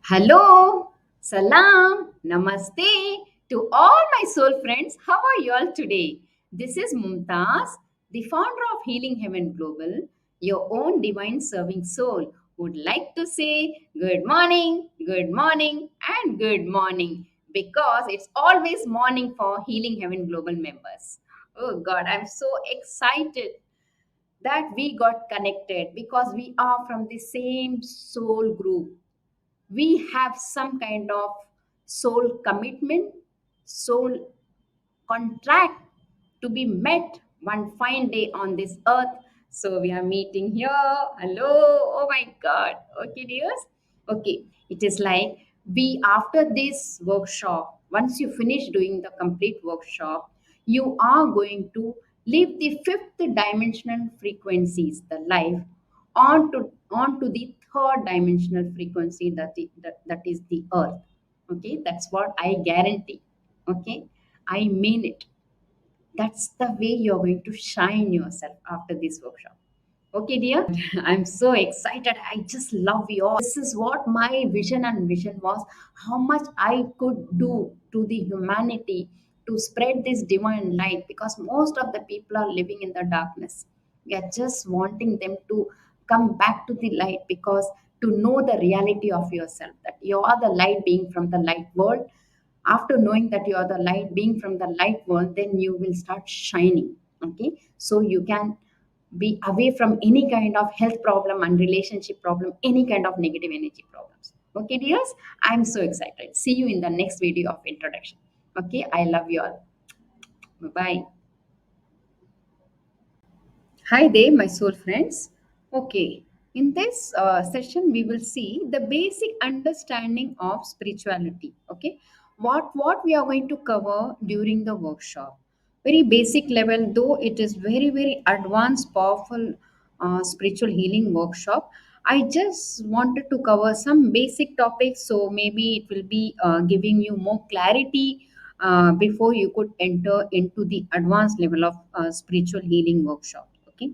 Hello, salam, namaste to all my soul friends. How are you all today? This is Mumtaz, the founder of Healing Heaven Global, your own divine serving soul. Would like to say good morning, and good morning because it's always morning for Healing Heaven Global members. Oh God, I'm so excited that we got connected because we are from the same soul group. We have some kind of soul commitment, soul contract to be met one fine day on this earth. So we are meeting here. Hello. Oh my God. Okay, dears. Okay. It is like we, after this workshop, once you finish doing the complete workshop, you are going to leave the fifth dimensional frequencies, the life, onto the third dimensional frequency that is the earth. Okay, that's what I guarantee. Okay, I mean it. That's the way you're going to shine yourself after this workshop. Okay, dear. I'm so excited. I just love you all. This is what my vision and mission was, how much I could do to the humanity to spread this divine light, because most of the people are living in the darkness. We are just wanting them to come back to the light, because to know the reality of yourself, that you are the light being from the light world. After knowing that you are the light being from the light world, then you will start shining. Okay, so you can be away from any kind of health problem and relationship problem, any kind of negative energy problems. Okay, dears, I'm so excited. See you in the next video of introduction. Okay, I love you all. Bye bye. Hi there, my soul friends. Okay, in this session, we will see the basic understanding of spirituality. Okay, what we are going to cover during the workshop. Very basic level, though it is very advanced, powerful spiritual healing workshop. I just wanted to cover some basic topics, so maybe it will be giving you more clarity before you could enter into the advanced level of spiritual healing workshop. Okay,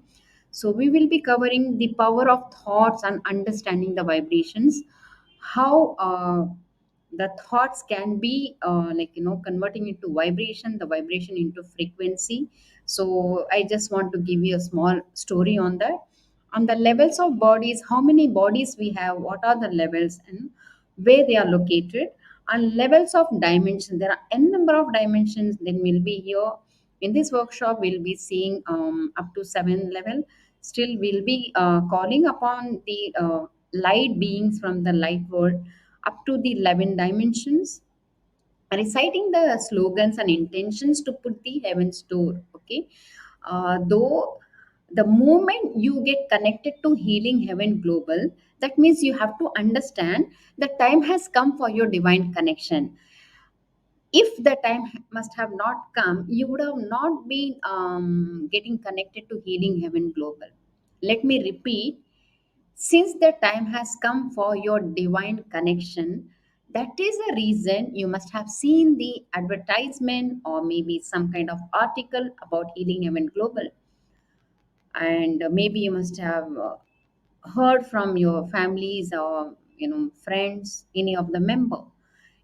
so we will be covering the power of thoughts and understanding the vibrations, how the thoughts can be converting into vibration, the vibration into frequency. So I just want to give you a small story on that. On the levels of bodies, how many bodies we have, what are the levels and where they are located, and levels of dimension. There are n number of dimensions. Then we'll be here in this workshop, we'll be seeing up to 7 level. Still we'll be calling upon the light beings from the light world up to the 11 dimensions, reciting the slogans and intentions to put the heaven's door. Okay, though the moment you get connected to Healing Heaven Global, that means you have to understand the time has come for your divine connection. If the time must have not come, you would have not been getting connected to Healing Heaven Global. Let me repeat, since the time has come for your divine connection, that is the reason you must have seen the advertisement or maybe some kind of article about Healing Heaven Global. And maybe you must have heard from your families or friends, any of the member.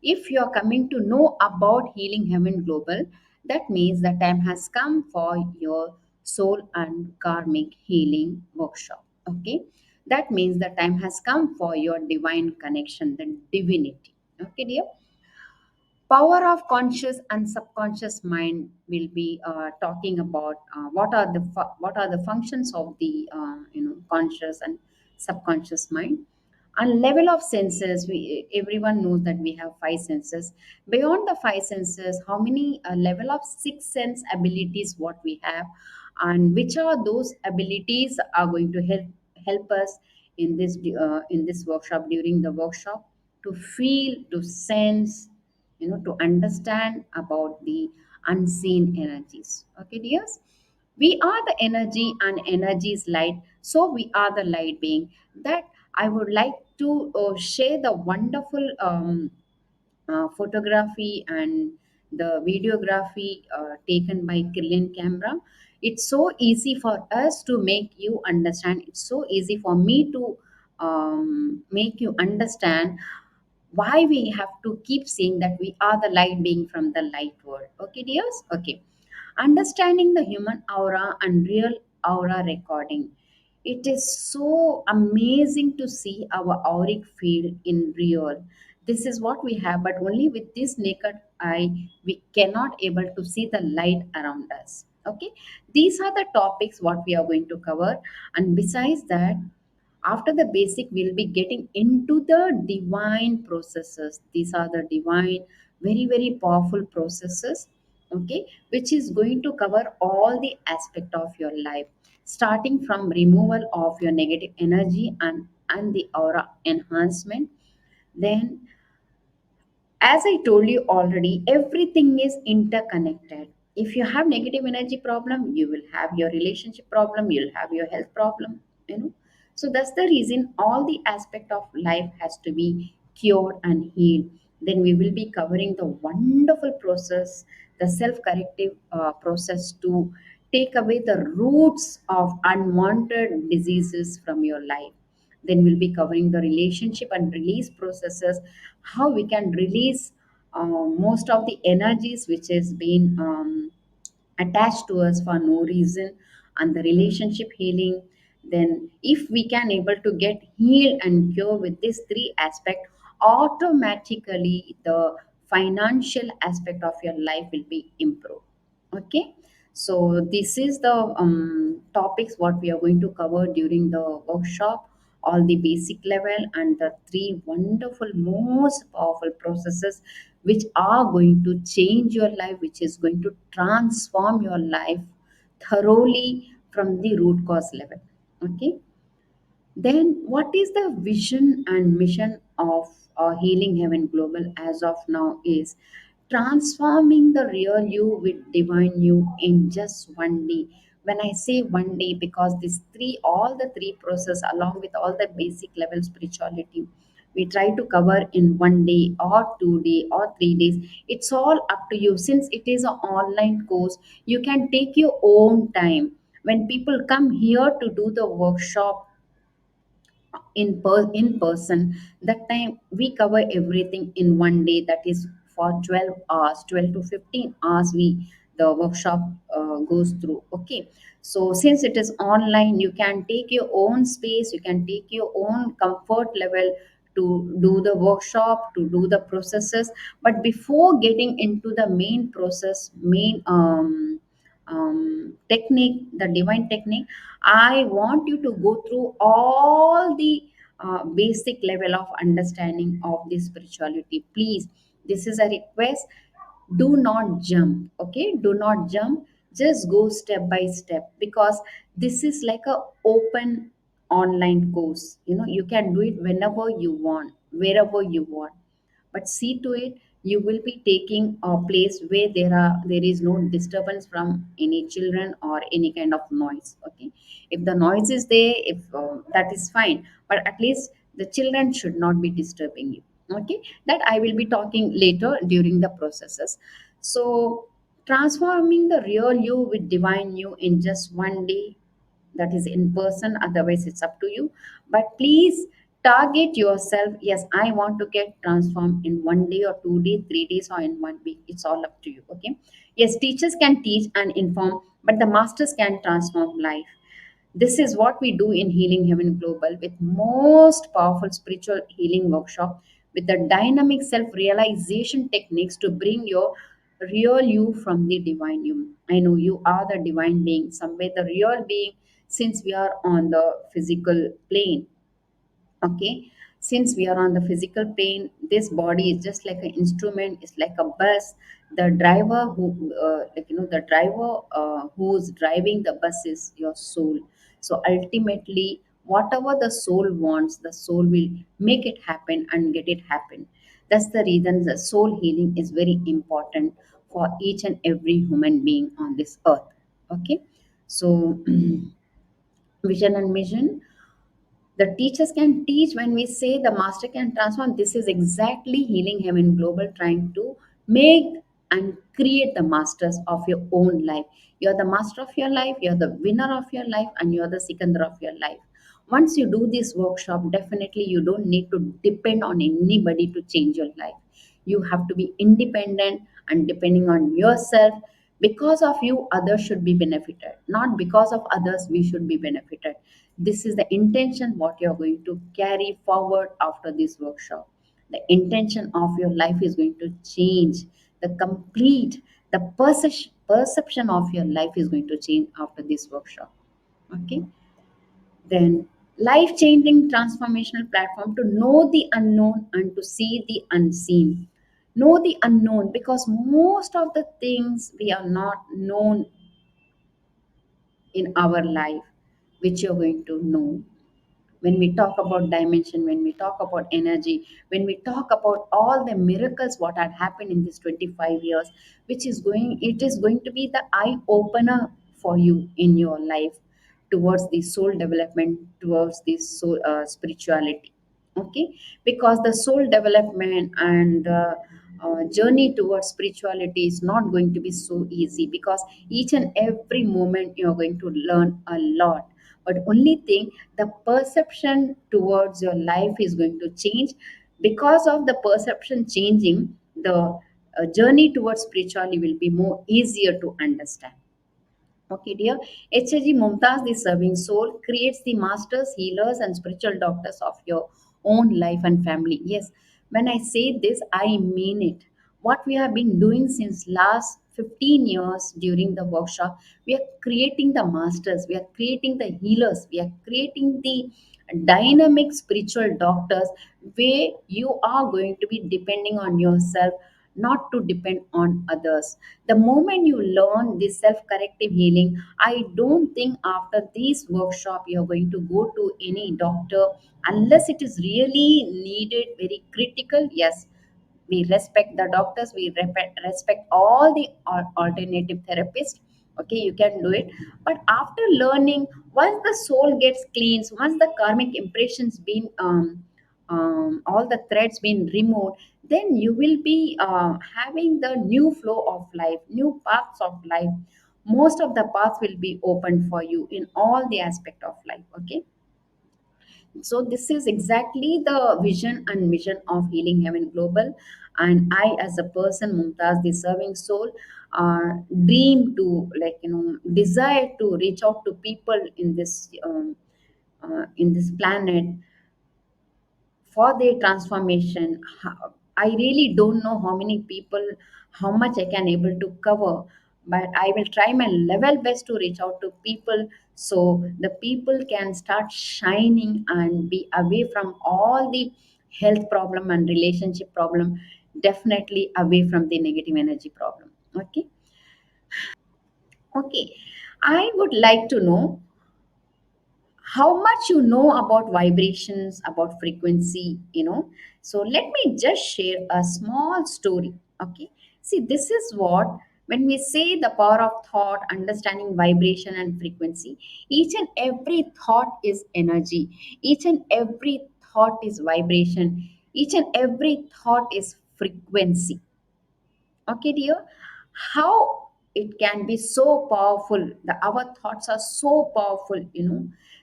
If you are coming to know about Healing Heaven Global, that means the time has come for your soul and karmic healing workshop. Okay, that means the time has come for your divine connection, the divinity. Okay, dear. Power of conscious and subconscious mind will be talking about what are the functions of the conscious and subconscious mind, and level of senses. We, everyone knows that we have five senses. Beyond the five senses, how many level of six sense abilities what we have, and which are those abilities are going to help us in this workshop, during the workshop, to feel, to sense, to understand about the unseen energies. Okay, dears, we are the energy and energy is light, so we are the light being. That I would like to share the wonderful photography and the videography taken by Kirlian camera. It's so easy for us to make you understand. It's so easy for me to make you understand why we have to keep saying that we are the light being from the light world. Okay, dears? Okay. Understanding the human aura and real aura recording. It is so amazing to see our auric field in real. This is what we have, but only with this naked eye, we cannot able to see the light around us. Okay, these are the topics what we are going to cover, and besides that, after the basic, we'll be getting into the divine processes. These are the divine, very, very powerful processes, okay, which is going to cover all the aspect of your life, starting from removal of your negative energy and the aura enhancement. Then, as I told you already, everything is interconnected. If you have negative energy problem, you will have your relationship problem, you'll have your health problem, you know. So that's the reason all the aspect of life has to be cured and healed. Then we will be covering the wonderful process, the self corrective process to take away the roots of unwanted diseases from your life. Then we'll be covering the relationship and release processes, how we can release most of the energies which has been attached to us for no reason, and the relationship healing. Then if we can able to get healed and cure with these three aspect, automatically the financial aspect of your life will be improved. Okay, so this is the topics what we are going to cover during the workshop, all the basic level and the three wonderful most powerful processes which are going to change your life, which is going to transform your life thoroughly from the root cause level. Okay, then, what is the vision and mission of Healing Heaven Global as of now is transforming the real you with divine you in just one day. When I say one day, because these three, all the three process along with all the basic level spirituality, we try to cover in one day or 2 day or 3 days. It's all up to you. Since it is an online course, you can take your own time. When people come here to do the workshop in person, that time we cover everything in one day, that is for 12 hours, 12 to 15 hours we the workshop goes through. Okay, so since it is online, you can take your own space, you can take your own comfort level to do the workshop, to do the processes. But before getting into the main process, main technique, the divine technique, I want you to go through all the basic level of understanding of this spirituality. Please, this is a request. Do not jump. Okay, do not jump. Just go step by step, because this is like a open online course. You know, you can do it whenever you want, wherever you want, but see to it you will be taking a place where there is no disturbance from any children or any kind of noise. Okay, if the noise is there, if that is fine, but at least the children should not be disturbing you. Okay, that I will be talking later during the processes. So transforming the real you with divine you in just one day, that is in person, otherwise it's up to you. But please target yourself. Yes, I want to get transformed in 1 day or 2 days, 3 days, or in 1 week. It's all up to you. Okay, yes, teachers can teach and inform, but the masters can transform life. This is what we do in Healing Heaven Global, with most powerful spiritual healing workshop with the dynamic self-realization techniques to bring your real you from the divine you. I know you are the divine being, somewhere the real being, since we are on the physical plane. Okay, since we are on the physical plane, this body is just like an instrument, it's like a bus. The driver who the driver who's driving the bus is your soul. So ultimately, whatever the soul wants, the soul will make it happen and get it happen. That's the reason the soul healing is very important for each and every human being on this earth. Okay, so vision and mission, the teachers can teach. When we say the master can transform, this is exactly Healing Heaven Global trying to make and create the masters of your own life. You're the master of your life, you're the winner of your life, and you're the seconder of your life. Once you do this workshop, definitely you don't need to depend on anybody to change your life. You have to be independent and depending on yourself. Because of you, others should be benefited, not because of others we should be benefited. This is the intention what you're going to carry forward after this workshop. The intention of your life is going to change. The complete, the perception of your life is going to change after this workshop. Okay. Then, life changing transformational platform to know the unknown and to see the unseen. Know the unknown because most of the things we are not known in our life, which you're going to know. When we talk about dimension, when we talk about energy, when we talk about all the miracles what had happened in this 25 years, which is going, it is going to be the eye opener for you in your life towards the soul development, towards the soul spirituality. Okay. Because the soul development and journey towards spirituality is not going to be so easy, because each and every moment you're going to learn a lot. But only thing, the perception towards your life is going to change. Because of the perception changing, the journey towards spirituality will be more easier to understand. Okay, dear. HAG Mumtaz, the serving soul, creates the masters, healers, and spiritual doctors of your own life and family. Yes, when I say this, I mean it. What we have been doing since last 15 years during the workshop, we are creating the masters, we are creating the healers, we are creating the dynamic spiritual doctors, where you are going to be depending on yourself, not to depend on others. The moment you learn this self-corrective healing, I don't think after this workshop you're going to go to any doctor unless it is really needed, very critical. Yes, we respect the doctors, we respect all the alternative therapists. Okay, you can do it. But after learning, once the soul gets cleansed, once the karmic impressions been all the threads been removed, then you will be having the new flow of life, new paths of life. Most of the paths will be open for you in all the aspect of life. Okay. So this is exactly the vision and mission of Healing Heaven Global. And I, as a person, Mumtaz, the serving soul, dream to, like, desire to reach out to people in this planet for their transformation. I really don't know how many people, how much I can able to cover, but I will try my level best to reach out to people, so the people can start shining and be away from all the health problem and relationship problem, definitely away from the negative energy problem. Okay. Okay. I would like to know how much you know about vibrations, about frequency. So let me just share a small story. Okay. See, this is what, when we say the power of thought, understanding vibration and frequency, each and every thought is energy, each and every thought is vibration, each and every thought is frequency. Okay, dear. How it can be so powerful, the our thoughts are so powerful.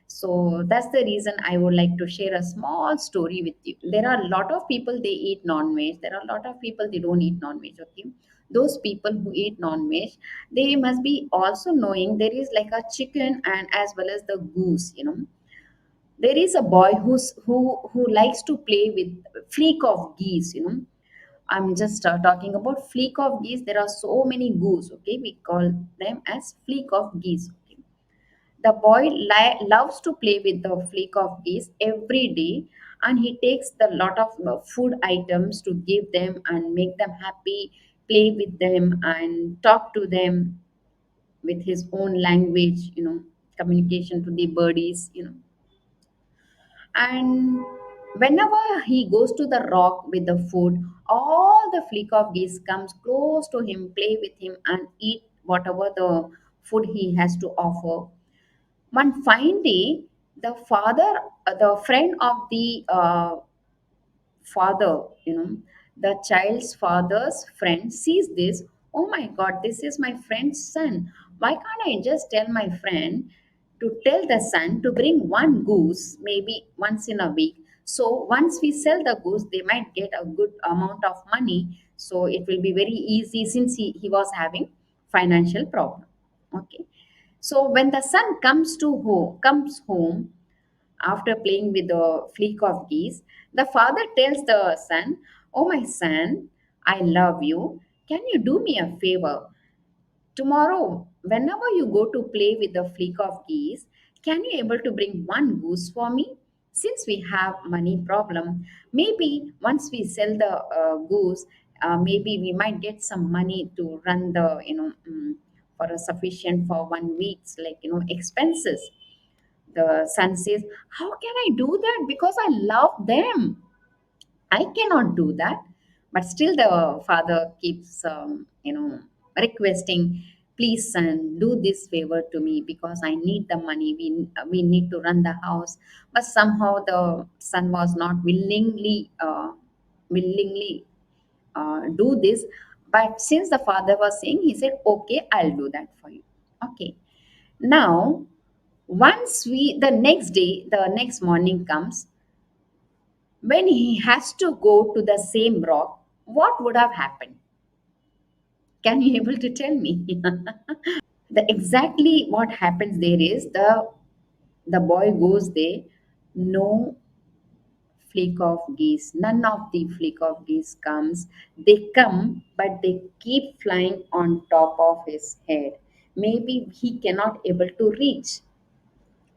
So that's the reason I would like to share a small story with you. There are a lot of people, they eat non-veg, there are a lot of people they don't eat non-veg. Okay. Those people who eat non-veg, they must be also knowing there is like a chicken and as well as the goose. There is a boy who likes to play with fleek of geese. I'm just talking about fleek of geese. There are so many goose. Okay, we call them as fleek of geese. Okay. The boy loves to play with the fleek of geese every day, and he takes the lot of food items to give them and make them happy, play with them and talk to them with his own language. Communication to the birdies. And whenever he goes to the rock with the food, all the fleek of geese comes close to him, play with him and eat whatever the food he has to offer. One fine day, the friend of the father, the child's father's friend sees this. Oh my god, this is my friend's son. Why can't I just tell my friend to tell the son to bring one goose maybe once in a week. So once we sell the goose, they might get a good amount of money. So it will be very easy since he was having financial problem. Okay. So when the son comes home after playing with the fleek of geese, the father tells the son, "Oh my son, I love you. Can you do me a favor? Tomorrow, whenever you go to play with the fleek of geese, can you able to bring one goose for me? Since we have money problem, maybe once we sell the goose, maybe we might get some money to run the for a sufficient for 1 week's expenses." The son says, "How can I do that? Because I love them. I cannot do that." But still, the father keeps, requesting, "Please, son, do this favor to me because I need the money. We need to run the house." But somehow the son was not willingly do this. But since the father was saying, he said, "Okay, I'll do that for you." Okay. Now, the next day, the next morning comes, when he has to go to the same rock, what would have happened? Can you able to tell me? The exactly what happens there is the boy goes there, no flake of geese, none of the flake of geese comes. They come, but they keep flying on top of his head. Maybe he cannot able to reach.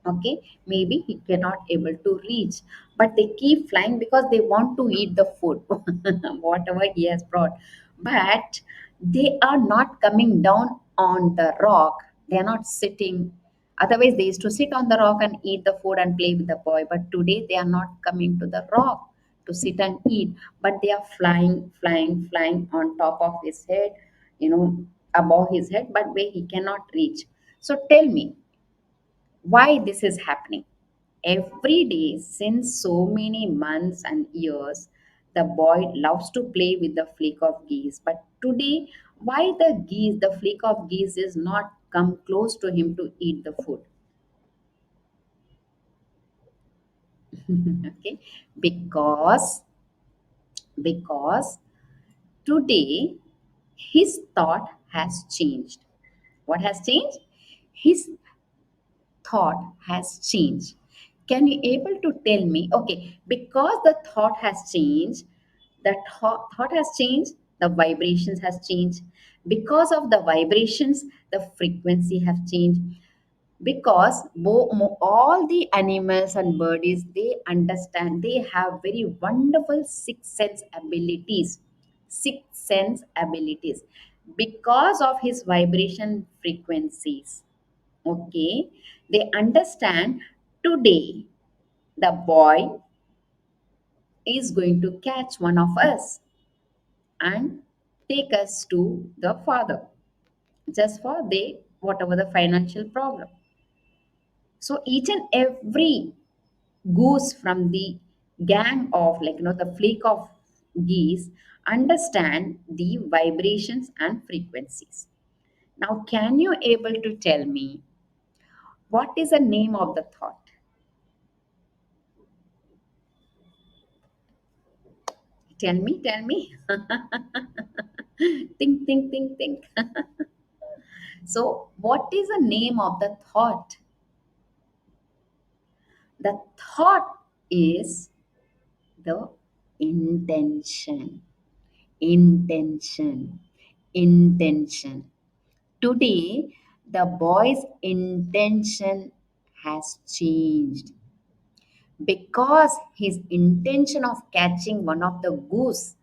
Okay, maybe he cannot able to reach, but they keep flying because they want to eat the food whatever he has brought. But they are not coming down on the rock. They are not sitting. Otherwise they used to sit on the rock and eat the food and play with the boy, but today they are not coming to the rock to sit and eat, but they are flying on top of his head, above his head, but where he cannot reach. So tell me, why this is happening? Every day since so many months and years, the boy loves to play with the flake of geese. But today, why the flake of geese is not come close to him to eat the food? Okay, because because today his thought has changed. What has changed? His thought has changed. Can you able to tell me? Okay, because the thought has changed, the thought has changed, the vibrations has changed. Because of the vibrations, the frequency has changed. Because all the animals and birds, they understand, they have very wonderful sixth sense abilities because of his vibration frequencies. Okay, they understand today the boy is going to catch one of us and take us to the father just for they whatever the financial problem. So each and every goose from the gang of the fleek of geese understand the vibrations and frequencies. Now can you able to tell me what is the name of the thought? Tell me. Think. So what is the name of the thought? The thought is the intention. Intention. Intention. Today, the boy's intention has changed because his intention of catching one of the goose,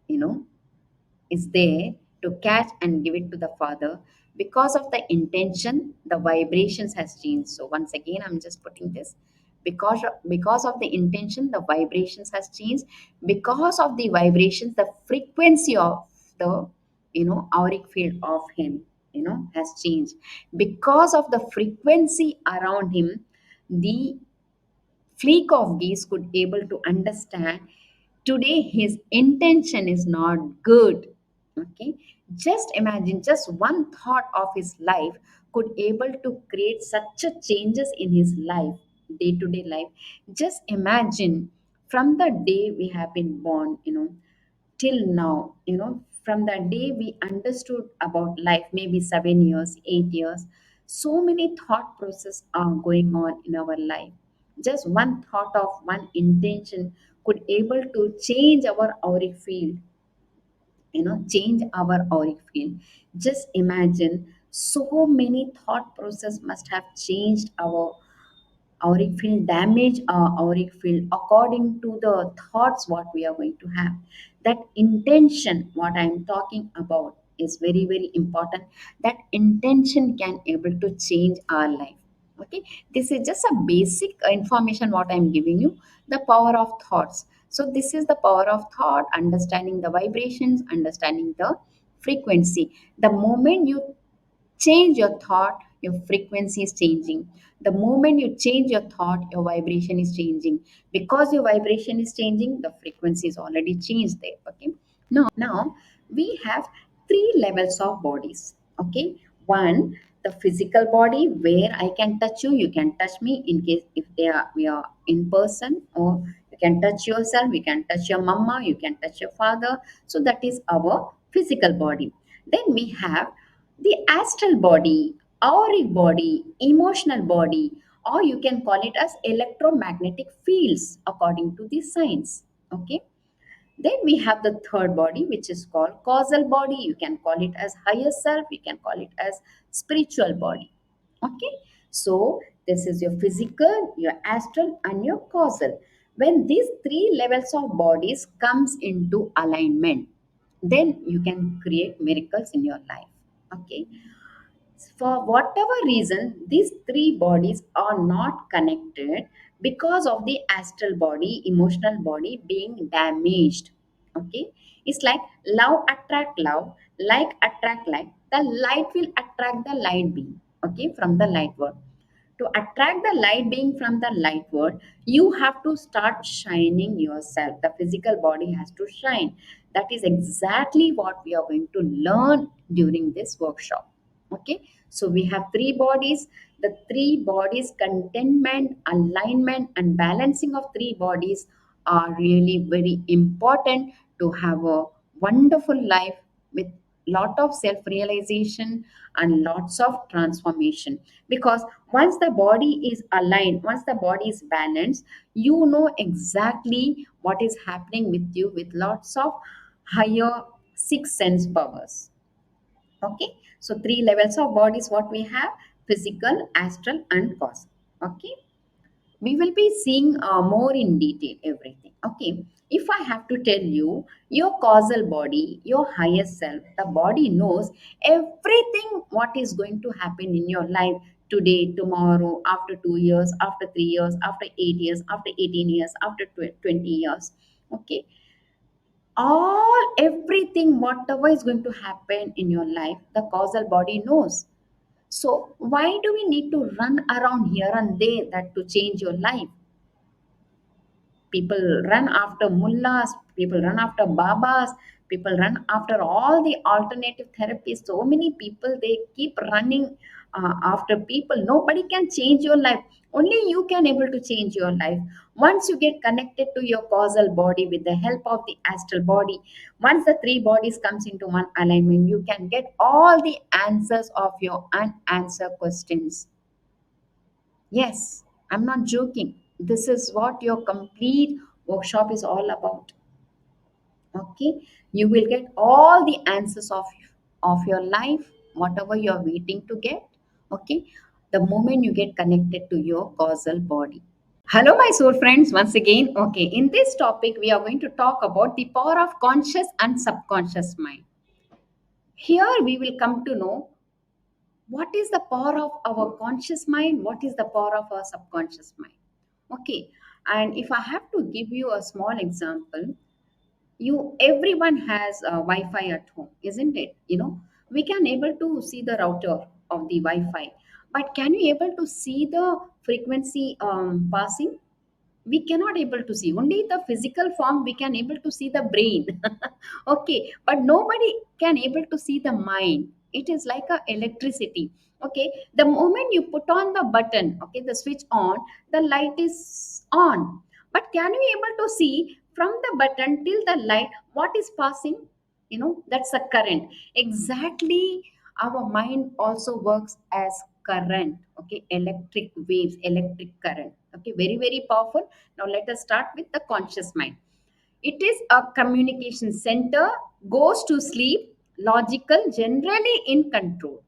you know, is there to catch and give it to the father. Because of the intention, the vibrations has changed. So once again, I'm just putting this, because of the intention, the vibrations has changed. Because of the vibrations, the frequency of the auric field of him has changed. Because of the frequency around him, the fleek of geese could able to understand today his intention is not good. Okay, just imagine, just one thought of his life could able to create such a changes in his life, day to day life. Just imagine, from the day we have been born, till now, from the day we understood about life, maybe 7 years, 8 years, so many thought process are going on in our life. Just one thought of one intention could able to change our auric field, change our auric field. Just imagine, so many thought process must have changed our auric field, damage our auric field according to the thoughts what we are going to have. That intention what I am talking about is very very important. That intention can able to change our life. Okay, this is just a basic information what I am giving you. The power of thoughts. So this is the power of thought, understanding the vibrations, understanding the frequency. The moment you change your thought, your frequency is changing. The moment you change your thought, your vibration is changing. Because your vibration is changing, the frequency is already changed there. Okay, now we have three levels of bodies. Okay, one, the physical body, where I can touch you, you can touch me, in case if they are we are in person, or you can touch yourself, you can touch your mama, you can touch your father. So that is our physical body. Then we have the astral body, auric body, emotional body, or you can call it as electromagnetic fields according to the science. Okay. Then we have the third body, which is called causal body. You can call it as higher self, you can call it as spiritual body. Okay. So this is your physical, your astral, and your causal. When these three levels of bodies comes into alignment, then you can create miracles in your life. Okay, for whatever reason, these three bodies are not connected because of the astral body, emotional body being damaged. Okay, it's like love attract love, like attract like. The light will attract the light being. Okay, from the light world. To attract the light being from the light world, you have to start shining yourself. The physical body has to shine. That is exactly what we are going to learn during this workshop. Okay, so we have three bodies. The three bodies contentment, alignment, and balancing of three bodies are really very important to have a wonderful life with lot of self realization and lots of transformation. Because once the body is aligned, once the body is balanced, you know exactly what is happening with you, with lots of higher six sense powers. Okay, so three levels of bodies what we have: physical, astral, and cosmic. Okay, we will be seeing more in detail everything. Okay, if I have to tell you, your causal body, your higher self, the body knows everything what is going to happen in your life, today, tomorrow, after 2 years, after 3 years, after 8 years, after 18 years, after 20 years. Okay, all everything whatever is going to happen in your life, the causal body knows. So why do we need to run around here and there that to change your life? People run after mullahs, people run after babas, people run after all the alternative therapies. So many people, they keep running after people. Nobody can change your life. Only you can able to change your life. Once you get connected to your causal body with the help of the astral body, once the three bodies comes into one alignment, you can get all the answers of your unanswered questions. Yes, I'm not joking. This is what your complete workshop is all about. Okay, you will get all the answers of your life, whatever you're waiting to get. Okay, the moment you get connected to your causal body. Hello, my soul friends, once again. Okay, in this topic, we are going to talk about the power of conscious and subconscious mind. Here, we will come to know what is the power of our conscious mind, what is the power of our subconscious mind. Okay, and if I have to give you a small example, you everyone has a Wi-Fi at home, isn't it? We can able to see the router of the Wi-Fi, but can you able to see the frequency passing? We cannot able to see. Only the physical form we can able to see the brain. Okay, but nobody can able to see the mind. It is like a electricity. Okay, the moment you put on the button, okay, the switch on, the light is on. But can you able to see from the button till the light what is passing? That's a current. Exactly, our mind also works as current. Okay, electric waves, electric current. Okay, very very powerful. Now let us start with the conscious mind. It is a communication center, goes to sleep, logical, generally in control,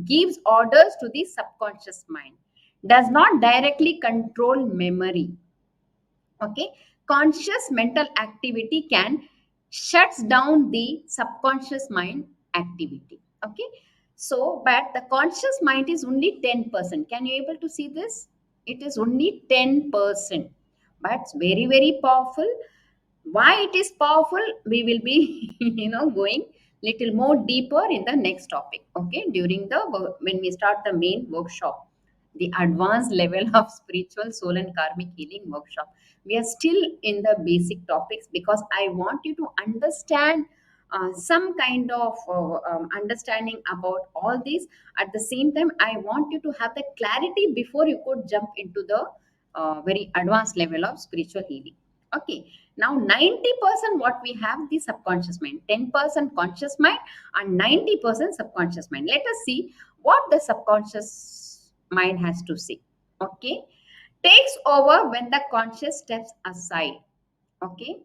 gives orders to the subconscious mind, does not directly control memory. Okay, conscious mental activity can shuts down the subconscious mind activity. Okay, so but the conscious mind is only 10%. Can you able to see this? It is only 10%, but it's very very powerful. Why it is powerful, we will be going little more deeper in the next topic. Okay, during the when we start the main workshop, the advanced level of spiritual soul and karmic healing workshop, we are still in the basic topics because I want you to understand some kind of understanding about all these. At the same time, I want you to have the clarity before you could jump into the very advanced level of spiritual healing. Okay, now 90% what we have the subconscious mind, 10% conscious mind, and 90% subconscious mind. Let us see what the subconscious mind has to say. Okay, takes over when the conscious steps aside. Okay,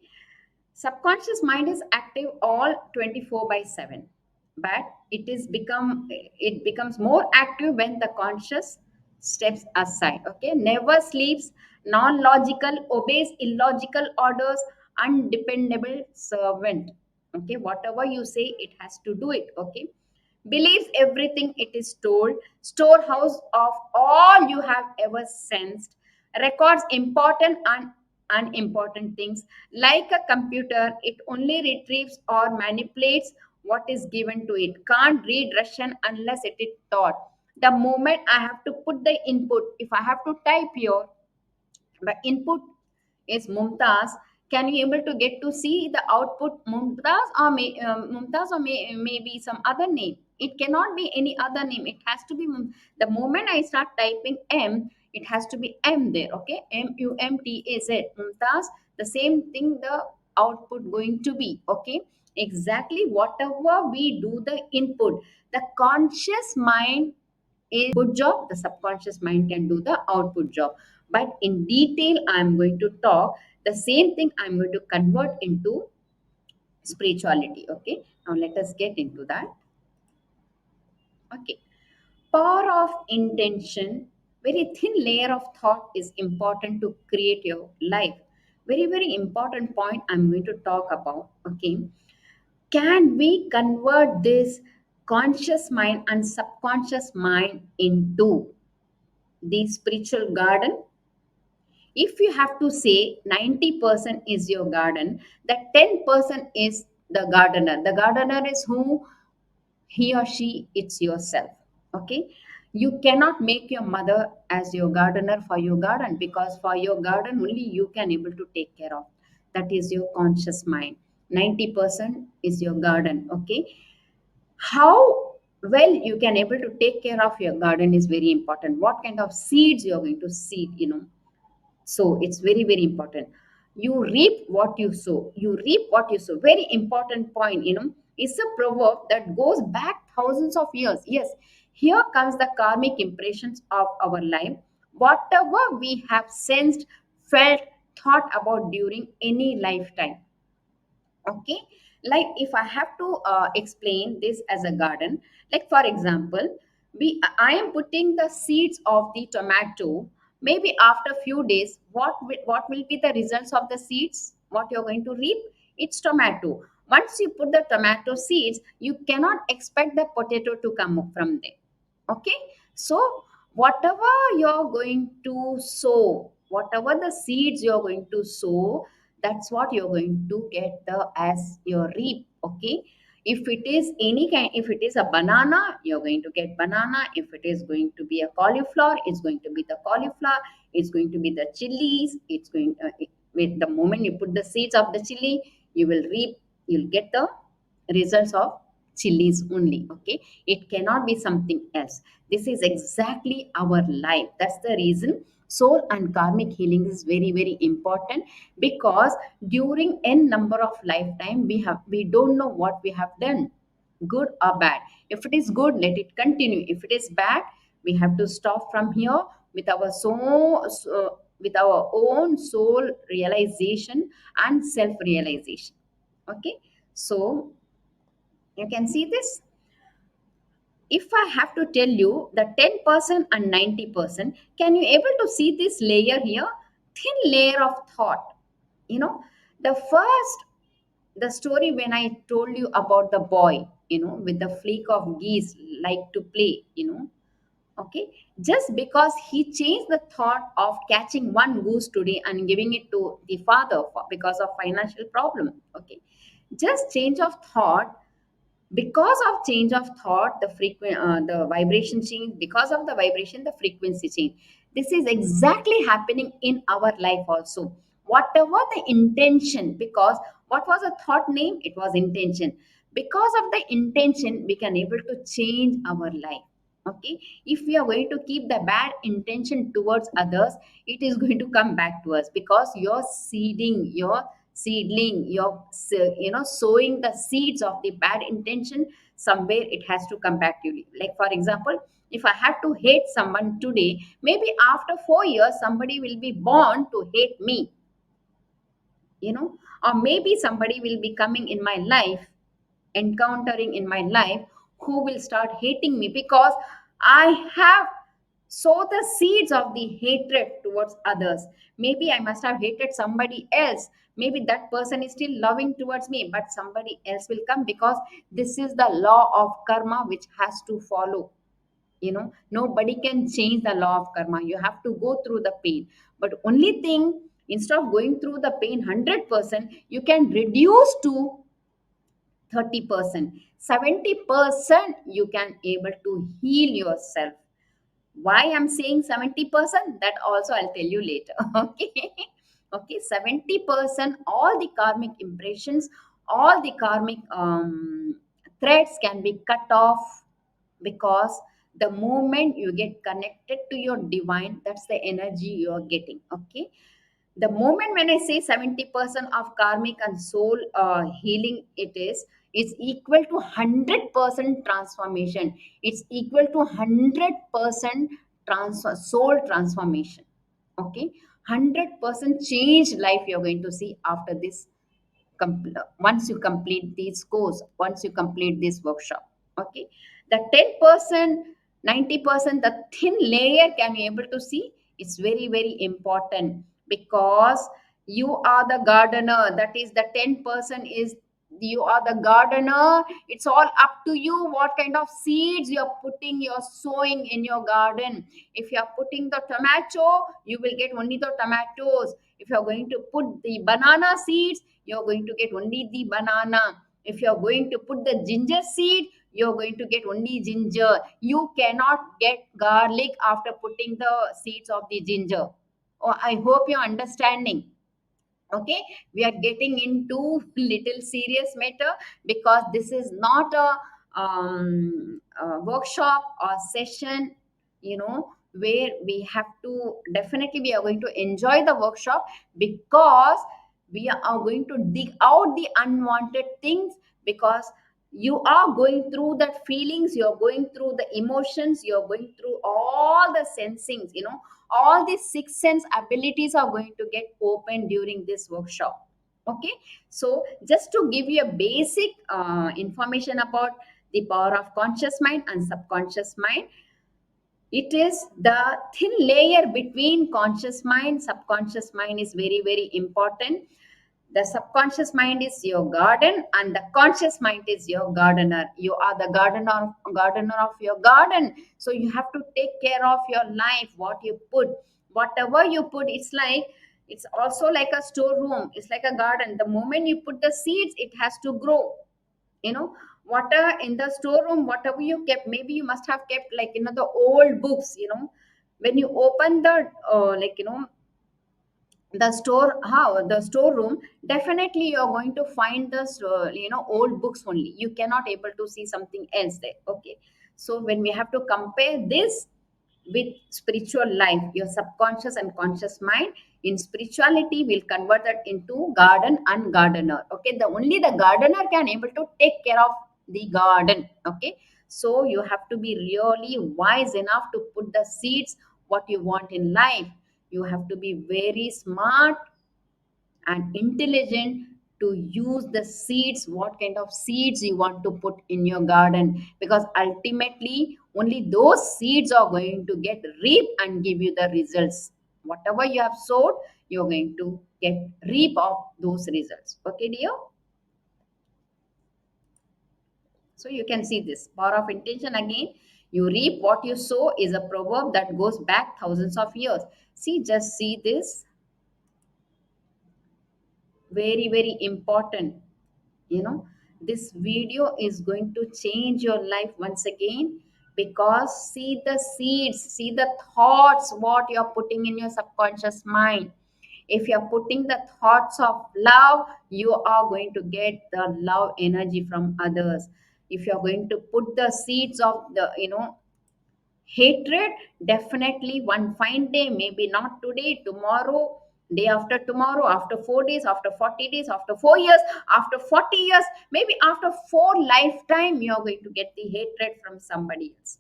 subconscious mind is active all 24 by 7, but it becomes more active when the conscious steps aside. Okay, never sleeps, non-logical, obeys illogical orders, undependable servant. Okay, whatever you say it has to do it. Okay, believes everything it is told, storehouse of all you have ever sensed, records important and unimportant things. Like a computer, it only retrieves or manipulates what is given to it. Can't read Russian unless it is taught. The moment I have to put the input, if I have to type here, the input is Mumtaz. Can you able to get to see the output Mumtaz, or maybe some other name? It cannot be any other name. It has to be the moment I start typing M, it has to be M there. Okay, Mumtaz, Mumtaz. The same thing. The output going to be. Okay, exactly whatever we do the input. The conscious mind is good job, the subconscious mind can do the output job. But in detail I'm going to talk the same thing, I'm going to convert into spirituality. Okay, now let us get into that. Okay, power of intention. Very thin layer of thought is important to create your life. Very very important point I'm going to talk about. Okay, can we convert this conscious mind and subconscious mind into the spiritual garden? If you have to say 90% is your garden, that 10% is the gardener. The gardener is who? He or she, it's yourself. Okay, you cannot make your mother as your gardener for your garden, because for your garden only you can able to take care of. That is your conscious mind. 90% is your garden. Okay, how well you can able to take care of your garden is very important. What kind of seeds you're going to seed, so it's very very important. You reap what you sow. You reap what you sow. Very important point. It's a proverb that goes back thousands of years. Yes, here comes the karmic impressions of our life. Whatever we have sensed, felt, thought about during any lifetime. Okay, like if I have to explain this as a garden, like for example, I am putting the seeds of the tomato. Maybe after few days, what will be the results of the seeds? What you're going to reap? It's tomato. Once you put the tomato seeds, you cannot expect the potato to come up from there. Okay, so whatever you're going to sow, whatever the seeds you're going to sow, that's what you're going to get the as your reap. Okay, if it is any kind, if it is a banana, you're going to get banana. If it is going to be a cauliflower, it's going to be the cauliflower. It's going to be the chilies. It's going with the moment you put the seeds of the chili, you will reap, you'll get the results of chilies only. Okay, it cannot be something else. This is exactly our life. That's the reason soul and karmic healing is very very important, because during n number of lifetime we don't know what we have done, good or bad. If it is good, let it continue. If it is bad, we have to stop from here with our with our own soul realization and self realization. Okay, so you can see this. If I have to tell you the 10% and 90%, can you able to see this layer here? Thin layer of thought. You know, the first, the story when I told you about the boy, with the fleek of geese like to play, okay, just because he changed the thought of catching one goose today and giving it to the father because of financial problem. Okay, just change of thought. Because of change of thought, the vibration change. Because of the vibration, the frequency change. This is exactly happening in our life also. Whatever the intention, because what was a thought name? It was intention. Because of the intention, we can able to change our life. Okay, if we are going to keep the bad intention towards others, it is going to come back to us, because you're seeding your seedling, sowing the seeds of the bad intention. Somewhere it has to come back to you. Like for example, if I have to hate someone today, maybe after 4 years somebody will be born to hate me, or maybe somebody will be coming in my life, encountering in my life, who will start hating me because I have sowed the seeds of the hatred towards others. Maybe I must have hated somebody else. Maybe that person is still loving towards me, but somebody else will come, because this is the law of karma which has to follow. Nobody can change the law of karma. You have to go through the pain. But only thing, instead of going through the pain 100%, you can reduce to 30%, 70% you can able to heal yourself. Why I'm saying 70%, that also I'll tell you later. Okay, okay, 70%, all the karmic impressions, all the karmic threads can be cut off, because the moment you get connected to your divine, that's the energy you're getting. Okay, the moment when I say 70% of karmic and soul healing, it's equal to 100% transformation. It's equal to 100% soul transformation. Okay, 100% change life you're going to see after this. Once you complete these course, once you complete this workshop. Okay, the 10%, 90%, the thin layer can be able to see. It's very very important, because you are the gardener. That is, the 10% is, you are the gardener. It's all up to you what kind of seeds you're putting, you're sowing in your garden. If you're putting the tomato, you will get only the tomatoes. If you're going to put the banana seeds, you're going to get only the banana. If you're going to put the ginger seed, you're going to get only ginger. You cannot get garlic after putting the seeds of the ginger. Oh, I hope you're understanding. Okay, we are getting into little serious matter, because this is not a workshop or session, where we have to, definitely we are going to enjoy the workshop, because we are going to dig out the unwanted things. Because you are going through that feelings, you're going through the emotions, you're going through all the sensings, all these six sense abilities are going to get open during this workshop. Okay, so just to give you a basic information about the power of conscious mind and subconscious mind, it is the thin layer between conscious mind, subconscious mind is very very important. The subconscious mind is your garden, and the conscious mind is your gardener. You are the gardener of your garden. So you have to take care of your life. What you put, whatever you put, it's also like a storeroom. It's like a garden. The moment you put the seeds, it has to grow. Whatever in the storeroom, whatever you kept, maybe you must have kept, like, the old books. When you open the the store, how the storeroom, definitely you're going to find this old books only. You cannot able to see something else there. Okay, so when we have to compare this with spiritual life, your subconscious and conscious mind in spirituality will convert that into garden and gardener. Okay, the only the gardener can able to take care of the garden. Okay, so you have to be really wise enough to put the seeds what you want in life. You have to be very smart and intelligent to use the seeds, what kind of seeds you want to put in your garden, because ultimately only those seeds are going to get reap and give you the results. Whatever you have sowed, you're going to get reap of those results. Okay, dear? So you can see this power of intention again. You reap what you sow is a proverb that goes back thousands of years. See, just see this, very, very important. you know this video is going to change your life once again, because see the seeds, see the thoughts what you're putting in your subconscious mind. If you're putting the thoughts of love, you are going to get the love energy from others. If you're going to put the seeds of the hatred, definitely one fine day, maybe not today, tomorrow, day after tomorrow, after 4 days, after 40 days, after 4 years, after 40 years, maybe after four lifetime, you're going to get the hatred from somebody else.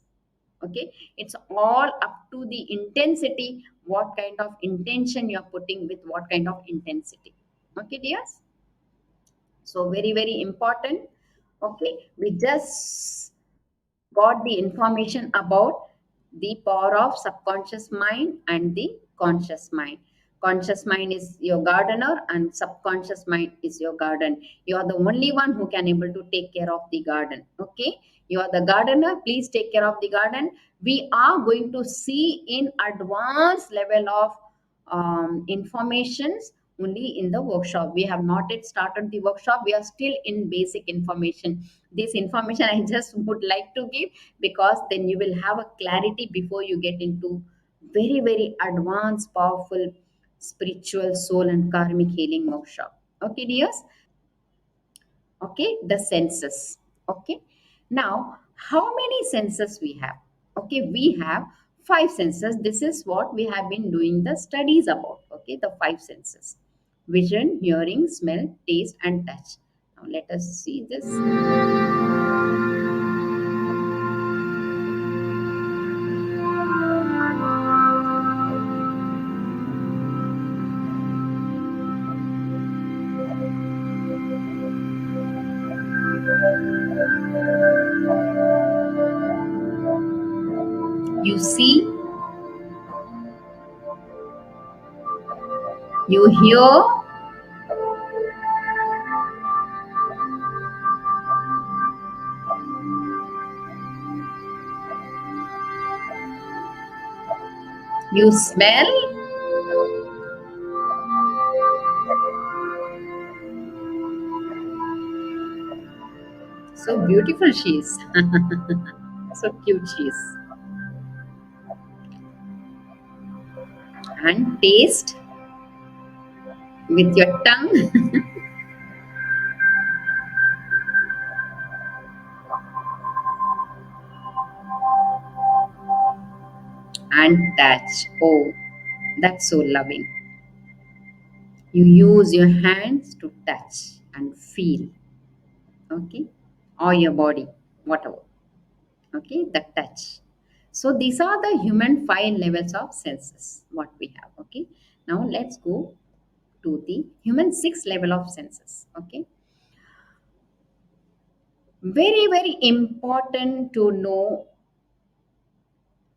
Okay, it's all up to the intensity, what kind of intention you're putting with what kind of intensity. Okay, dears? So very, very important. Okay, we just got the information about the power of subconscious mind and the conscious mind. Conscious mind is your gardener and subconscious mind is your garden. You are the only one who can able to take care of the garden. Okay, you are the gardener, please take care of the garden. We are going to see in advanced level of informations only in the workshop. We have not yet started the workshop, we are still in basic information. This information I just would like to give, because then you will have a clarity before you get into very, very advanced powerful spiritual soul and karmic healing workshop. Okay, dears? Okay, the senses. Okay, now how many senses we have? Okay, we have five senses. This is what we have been doing the studies about. Okay, the five senses: vision, hearing, smell, taste and touch. Now let us see this. You see, you hear, you smell. So beautiful she is. So cute she is. And taste with your tongue. And touch. Oh, that's so loving. You use your hands to touch and feel. Okay, or your body, whatever. Okay, the touch. So these are the human five levels of senses what we have. Okay, now let's go to the human six level of senses. Okay, very, very important to know,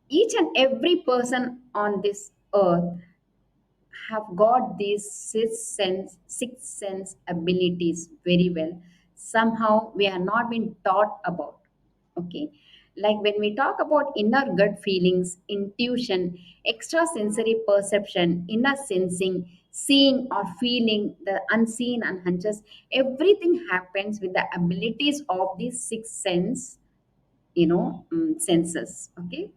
each and every person on this earth have got these six sense abilities very well. Somehow we are not been taught about. Okay, like when we talk about inner gut feelings, intuition, extrasensory perception, inner sensing, seeing or feeling the unseen and hunches, everything happens with the abilities of these six senses. Okay,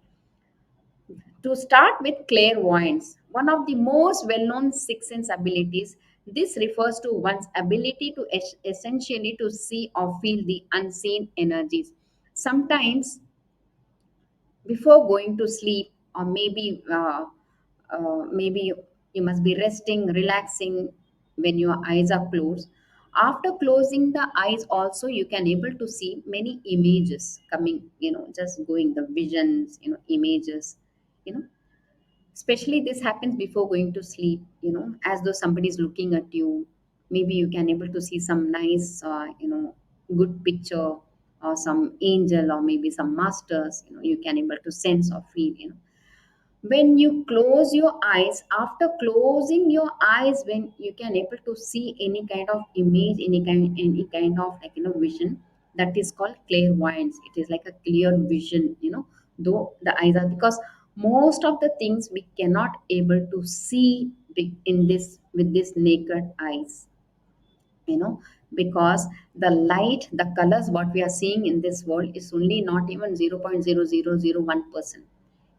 To start with clairvoyance, one of the most well-known sixth sense abilities, this refers to one's ability to essentially to see or feel the unseen energies. Sometimes before going to sleep, or maybe you must be resting, relaxing when your eyes are closed. After closing the eyes also, you can able to see many images coming, just going the visions, images, you know especially this happens before going to sleep, as though somebody is looking at you. Maybe you can able to see some nice good picture, or some angel, or maybe some masters, you can able to sense or feel. When you close your eyes, after closing your eyes, when you can able to see any kind of image, any kind of vision, that is called clairvoyance. It is like a clear vision, though the eyes are, because most of the things we cannot able to see in this with this naked eyes, you know because the light, the colors what we are seeing in this world is only not even 0.0001%.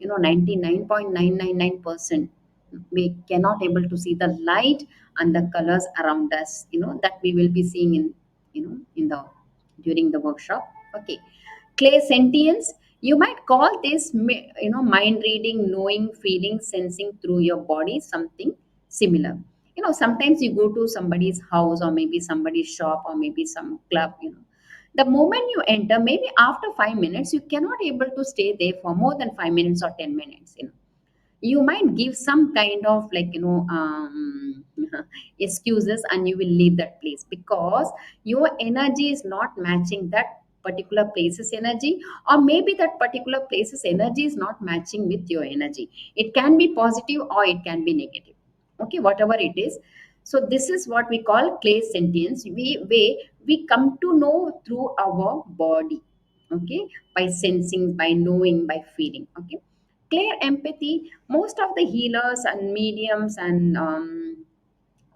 99.999% we cannot able to see the light and the colors around us, that we will be seeing in the during the workshop. Okay. Clay sentience, you might call this mind reading, knowing, feeling, sensing through your body, something similar. Sometimes you go to somebody's house, or maybe somebody's shop, or maybe some club. The moment you enter, maybe after 5 minutes, you cannot able to stay there for more than 5 minutes or 10 minutes. You might give some kind of excuses, and you will leave that place because your energy is not matching that particular place's energy, or maybe that particular place's energy is not matching with your energy. It can be positive or it can be negative. Okay, whatever it is. So this is what we call clay sentience. We come to know through our body. Okay, by sensing, by knowing, by feeling. Okay. Clear empathy, most of the healers and mediums and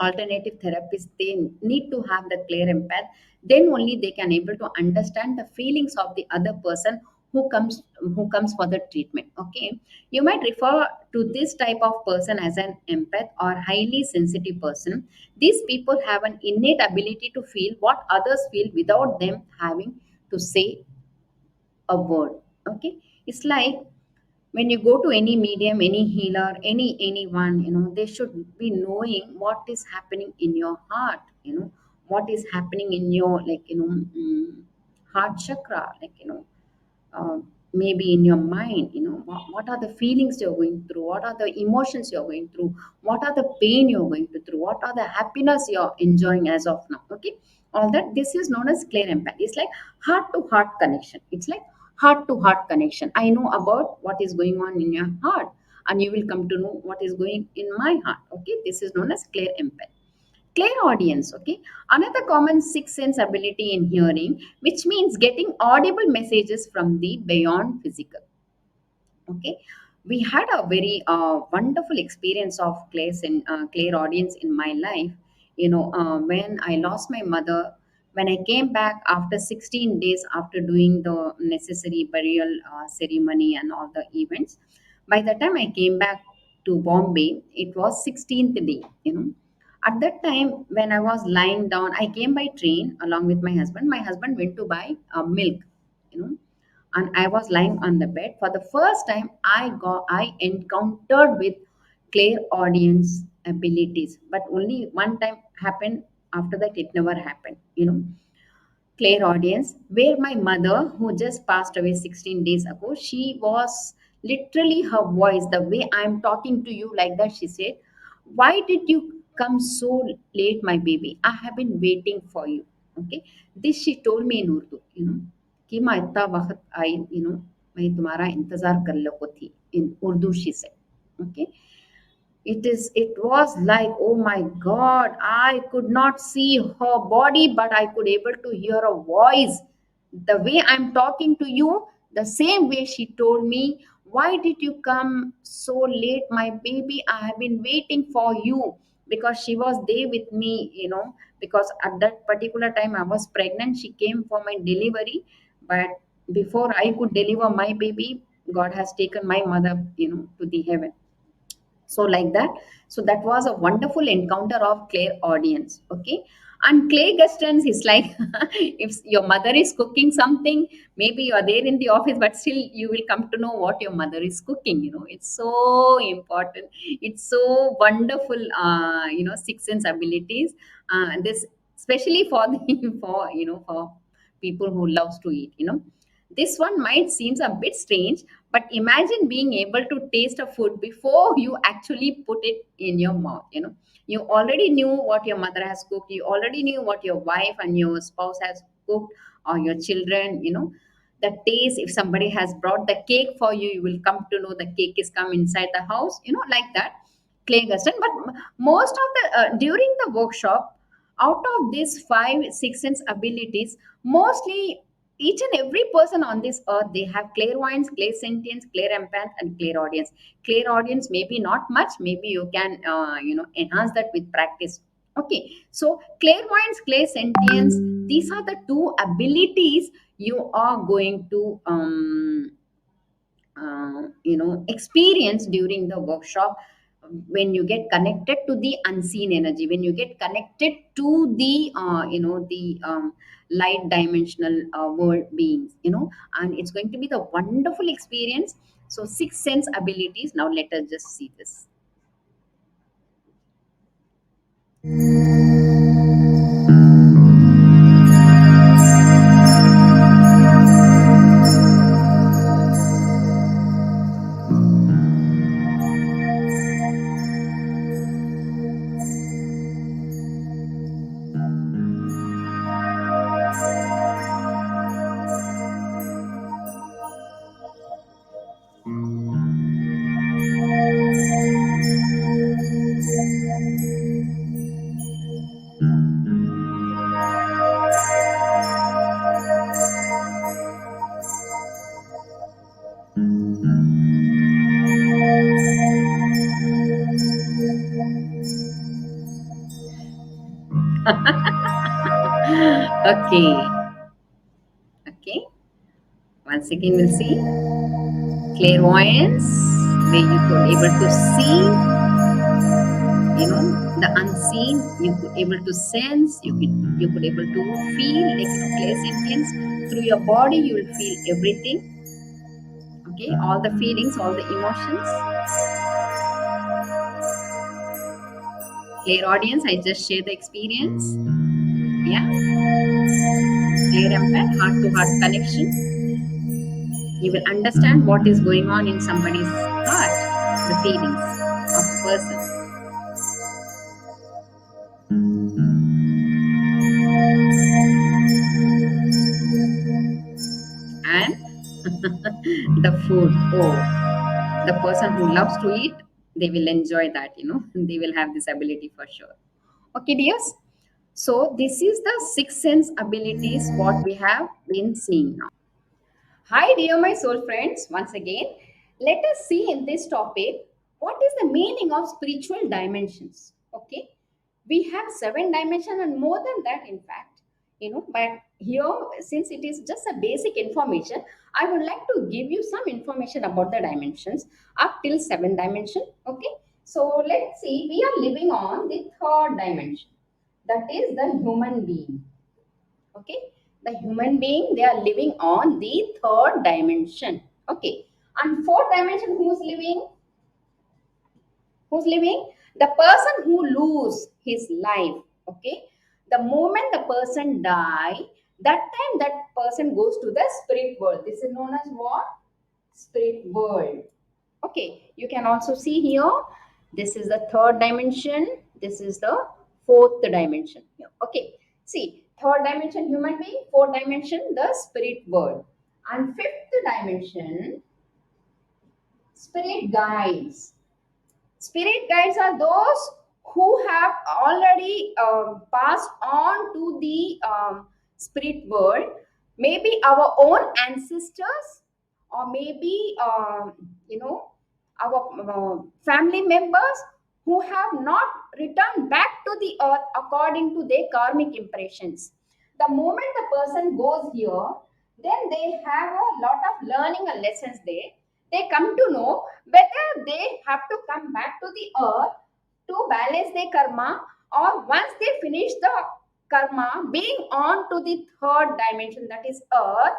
alternative therapists, they need to have the clear empath. Then only they can able to understand the feelings of the other person who comes for the treatment. Okay. You might refer to this type of person as an empath or highly sensitive person. These people have an innate ability to feel what others feel without them having to say a word. Okay. It's like when you go to any medium, any healer, anyone, they should be knowing what is happening in your heart, what is happening in your heart chakra, uh, maybe in your mind, what are the feelings you're going through, what are the emotions you're going through, what are the pain you're going through, what are the happiness you're enjoying as of now. Okay. All that, this is known as clear impact. It's like heart to heart connection. It's like heart to heart connection. I know about what is going on in your heart, and you will come to know what is going in my heart. Okay. This is known as clear impact. Clairaudience, okay, another common sixth sense ability in hearing, which means getting audible messages from the beyond physical. Okay, we had a very wonderful experience of clairaudience in my life. When I lost my mother, when I came back after 16 days after doing the necessary burial ceremony and all the events, by the time I came back to Bombay, it was 16th day. At that time, when I was lying down, I came by train along with my husband. My husband went to buy milk, you know, and I was lying on the bed. For the first time, I encountered with clairaudience abilities, but only one time happened. After that, it never happened. Clairaudience, where my mother, who just passed away 16 days ago, she was literally, her voice, the way I'm talking to you like that, she said, "Why did you come so late, my baby? I have been waiting for you." Okay. This she told me in Urdu, कि माँ इतना वक्त आई, मैं तुम्हारा इंतजार कर लो थी. In Urdu she said. Okay. It was like, oh my god, I could not see her body, but I could able to hear a voice, the way I'm talking to you, the same way she told me, "Why did you come so late, my baby? I have been waiting for you." Because she was there with me, because at that particular time I was pregnant. She came for my delivery, but before I could deliver my baby, God has taken my mother, to the heaven. So like that. So that was a wonderful encounter of claire audience. Okay. And clay gustance is like, if your mother is cooking something, maybe you are there in the office, but still you will come to know what your mother is cooking. It's so important. It's so wonderful. Six sense abilities. This especially for the for people who loves to eat. This one might seems a bit strange, but imagine being able to taste a food before you actually put it in your mouth. You already knew what your mother has cooked. You already knew what your wife and your spouse has cooked, or your children. The taste. If somebody has brought the cake for you, you will come to know the cake is come inside the house. Like that, clay Guston. But most of the during the workshop, out of these five six sense abilities, mostly each and every person on this earth, they have clairvoyance, clairsentience, clairempath, and clairaudience. Clairaudience maybe not much, maybe you can enhance that with practice. Okay, so clairvoyance, clairsentience, these are the two abilities you are going to experience during the workshop, when you get connected to the unseen energy, when you get connected to the light dimensional world beings, and it's going to be the wonderful experience. So six sense abilities, now let us just see this. Okay, okay, once again we'll see clairvoyance, where you could able to see, the unseen. You could able to sense, you could able to feel, like, clairsentience. Through your body you will feel everything. Okay, all the feelings, all the emotions. Clear audience, I just share the experience. Yeah. Clear empath, heart to heart connection. You will understand what is going on in somebody's heart, the feelings of a person. And the food, oh, the person who loves to eat, they will enjoy that. They will have this ability for sure. Okay, dears. So this is the six sense abilities what we have been seeing now. Hi, dear my soul friends. Once again, let us see in this topic what is the meaning of spiritual dimensions. Okay, we have seven dimensions and more than that, in fact. But here, since it is just a basic information, I would like to give you some information about the dimensions up till seven dimension. Okay, so let's see. We are living on the third dimension, that is the human being. Okay, the human being, they are living on the third dimension. Okay, and fourth dimension, who's living the person who lose his life. Okay, the moment the person die, that time that person goes to the spirit world. This is known as what? Spirit world. Okay, you can also see here, this is the third dimension, this is the fourth dimension here. Okay, see, third dimension human being, fourth dimension the spirit world, and fifth dimension spirit guides. Spirit guides are those who have already passed on to the spirit world, maybe our own ancestors, or maybe our family members who have not returned back to the earth according to their karmic impressions. The moment the person goes here, then they have a lot of learning and lessons there. they come to know whether they have to come back to the earth to balance their karma, or once they finish the karma, being on to the third dimension, that is earth,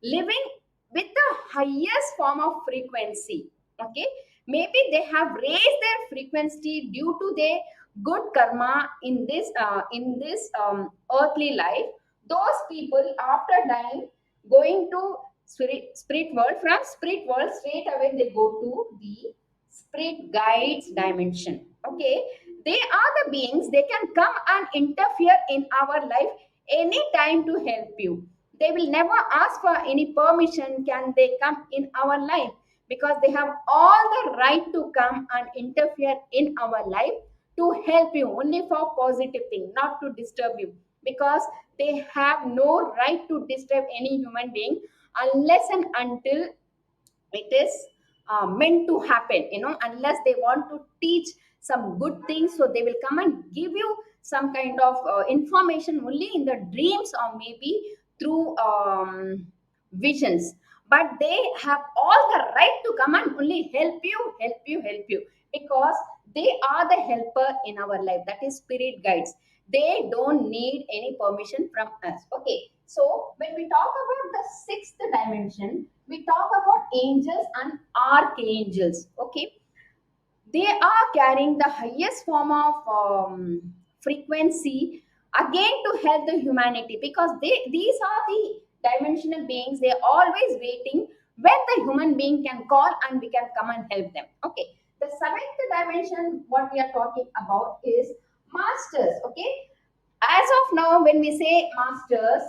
living with the highest form of frequency. Okay, maybe they have raised their frequency due to their good karma in this earthly life. Those people after dying, going to spirit world, from spirit world straight away they go to the spirit guides dimension. Okay, they are the beings, they can come and interfere in our life anytime to help you. They will never ask for any permission, can they come in our life, because they have all the right to come and interfere in our life to help you only for positive thing, not to disturb you, because they have no right to disturb any human being unless and until it is meant to happen, unless they want to teach some good things, so they will come and give you some kind of information only in the dreams, or maybe through visions. But they have all the right to come and only help you, because they are the helper in our life, that is spirit guides. They don't need any permission from us. Okay, so when we talk about the sixth dimension, we talk about angels and archangels. Okay, they are carrying the highest form of frequency, again to help the humanity, because these are the dimensional beings. They're always waiting when the human being can call and we can come and help them. Okay, the seventh dimension what we are talking about is masters. Okay, as of now when we say masters,